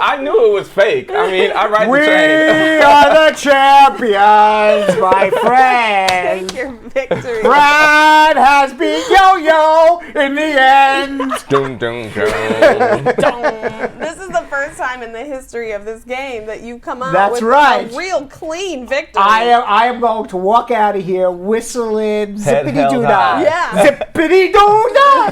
I knew it was fake. I mean, I ride We the train. are the champions, my friend. Take your victory. Brad has beat Yo-Yo in the end. Dun, dun, dun. This is the first time in the history of this game that you've come out That's with right. a real clean victory. I am going to walk out of here whistling Head zippity held doo high. Yeah. Zippity doo dah.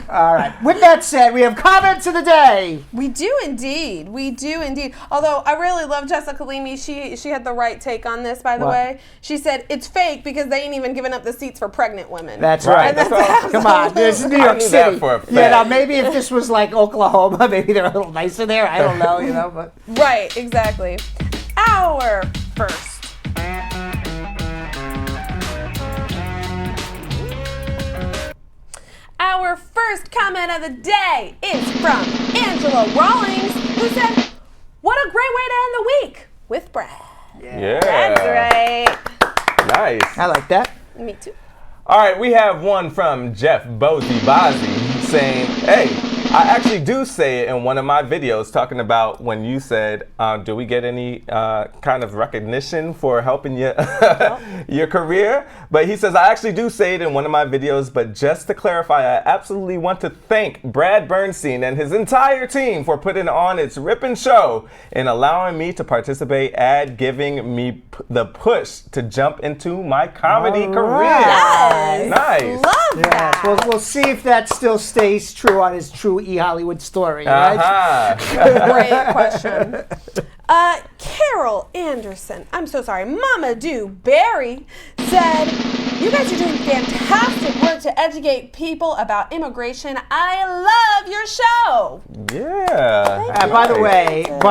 All right. With that said, we have comments of the day. We do indeed. We do indeed. Although I really love Jessica Leamy. She had the right take on this, by the What? way. She said it's fake because they ain't even giving up the seats for pregnant women. That's right. And that's Come on, this is New I York knew City. that for a fact. Yeah, now maybe if this was like Oklahoma, maybe they're a little nicer there. I don't know, you know, but Right, exactly. Our first. Our first comment of the day is from Angela Rawlings, who said, "What a great way to end the week with Brad." Yeah. That's right. Nice. I like that. Me too. All right, we have one from Jeff Bozy Bazzi saying, hey, I actually do say it in one of my videos talking about when you said, do we get any kind of recognition for helping you your career? But he says, I actually do say it in one of my videos, but just to clarify, I absolutely want to thank Brad Bernstein and his entire team for putting on its ripping show and allowing me to participate and giving me the push to jump into my comedy career. Yes. Nice. Love that. Yes, we'll see if that still stays true on his true E-Hollywood story, right? Great question. Carol Anderson, I'm so sorry, Mama Do Barry said, you guys are doing fantastic work to educate people about immigration. I love your show. Yeah. By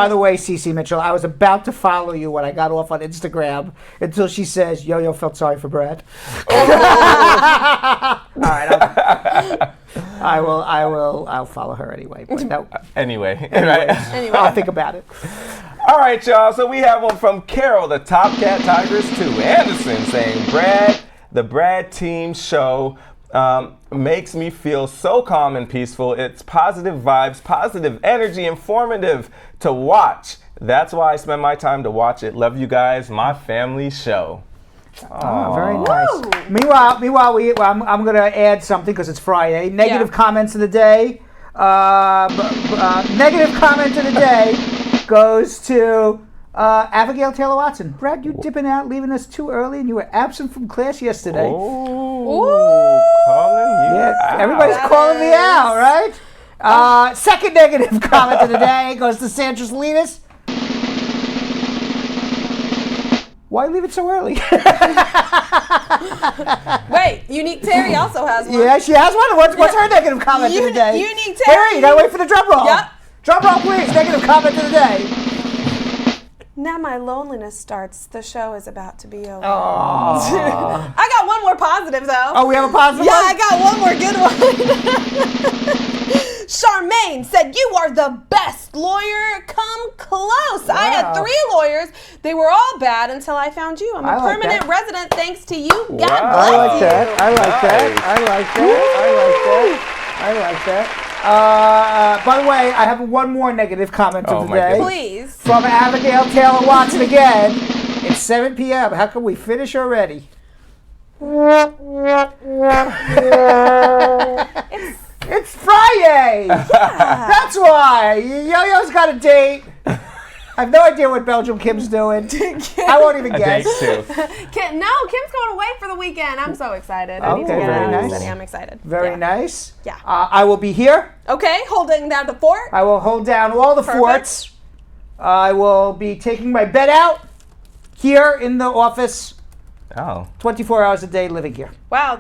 the way, Cece Mitchell, I was about to follow you when I got off on Instagram until she says, Yo-Yo felt sorry for Brad. All right, I'll follow her anyway. But that, Anyway, right? I'll think about it. All right, y'all. So we have one from Carol, the Top Cat Tigress 2 Anderson, saying, Brad, the Brad Team show makes me feel so calm and peaceful. It's positive vibes, positive energy, informative to watch. That's why I spend my time to watch it. Love you guys, my family show. Oh, very nice. Meanwhile, I'm going to add something because it's Friday. Negative comments of the day. Negative comment of the day goes to Abigail Taylor Watson. Brad, you dipping out, leaving us too early, and you were absent from class yesterday. Oh, calling you out. Everybody's calling me out, right? Second negative comment of the day goes to Sandra Salinas. Why leave it so early? Wait, Unique Terry also has one. Yeah, she has one. What's her negative comment of the day? Unique Terry. Wait, you gotta wait for the drum roll. Yep. Drum roll, please. Negative comment of the day. Now my loneliness starts. The show is about to be over. Oh. I got one more positive, though. Oh, we have a positive Yeah, one? I got one more good one. Charmaine said, you are the best lawyer. Come close. I had 3 lawyers. They were all bad until I found you. I'm a permanent resident thanks to you. God bless I like you. that. I like that. I like that. I like that. By the way, I have one more negative comment of the day. Please. From Abigail Taylor Watson again. It's 7 p.m. How can we finish already? It's Friday! That's why! Yo-Yo's got a date. I have no idea what Belgium Kim's doing. I won't even guess. No, Kim's going away for the weekend. I'm so excited. I need to get out of the city. I'm excited. Very nice. Yeah. I will be here. Okay, holding down the fort. I will hold down all the forts. I will be taking my bed out here in the office. 24 hours a day living here. Wow.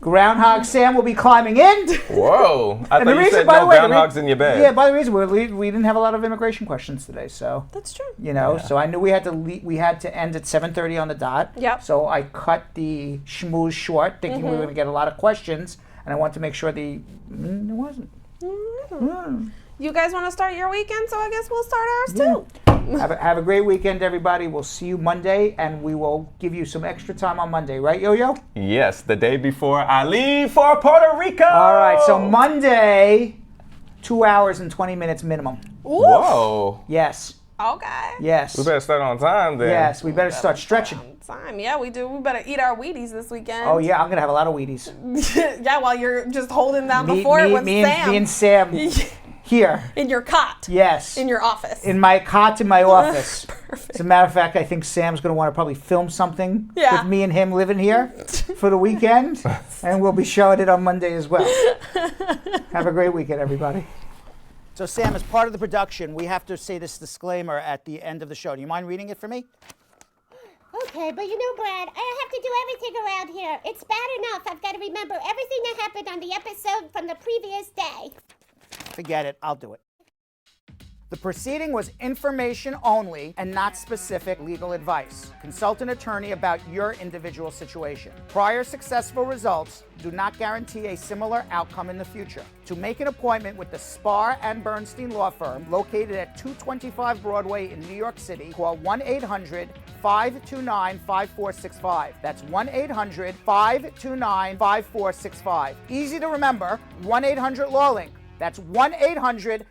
Groundhog Sam will be climbing in. Whoa. I And thought you said no groundhogs in your bed. Yeah, by the reason we didn't have a lot of immigration questions today, so that's true. You know, so I knew we had to end at 7:30 on the dot. Yep. So I cut the schmooze short, thinking we were going to get a lot of questions, and I wanted to make sure it wasn't. You guys want to start your weekend, so I guess we'll start ours too. Have a great weekend, everybody. We'll see you Monday, and we will give you some extra time on Monday, right, Yo-Yo? Yes, the day before I leave for Puerto Rico. All right, so Monday, 2 hours and 20 minutes minimum. Ooh. Whoa. Yes. Okay. Yes. We better start on time then. Yes, we better start stretching. Time. Yeah, we do. We better eat our Wheaties this weekend. Oh, yeah, I'm going to have a lot of Wheaties. Yeah, while you're just holding down the fort with Sam. Me and Sam here. In your cot. Yes. In your office. In my cot in my office. Perfect. As a matter of fact, I think Sam's going to want to probably film something with me and him living here for the weekend. And we'll be showing it on Monday as well. Have a great weekend, everybody. So, Sam, as part of the production, we have to say this disclaimer at the end of the show. Do you mind reading it for me? Okay, but you know, Brad, I have to do everything around here. It's bad enough I've got to remember everything that happened on the episode from the previous day. Forget it. I'll do it. The proceeding was information only and not specific legal advice. Consult an attorney about your individual situation. Prior successful results do not guarantee a similar outcome in the future. To make an appointment with the Spar and Bernstein law firm located at 225 Broadway in New York City, call 1-800-529-5465. That's 1-800-529-5465. Easy to remember, 1-800-LAW-LINK. That's 1-800-LAWLINK.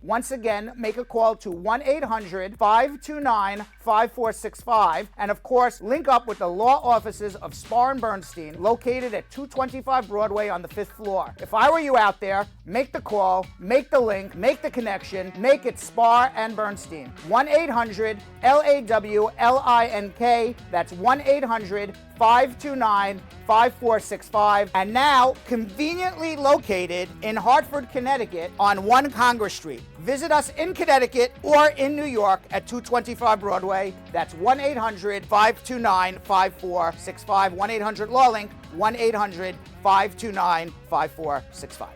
Once again, make a call to 1-800-529-5465. And of course, link up with the law offices of Spar and Bernstein, located at 225 Broadway on the 5th floor. If I were you out there, make the call, make the link, make the connection, make it Spar and Bernstein. 1-800-LAWLINK. That's 1-800-529-5465. And now, conveniently located in Hartford, Connecticut on 1 Congress Street. Visit us in Connecticut or in New York at 225 Broadway. That's 1-800-529-5465. 1-800-LAW-LINK. 1-800-529-5465.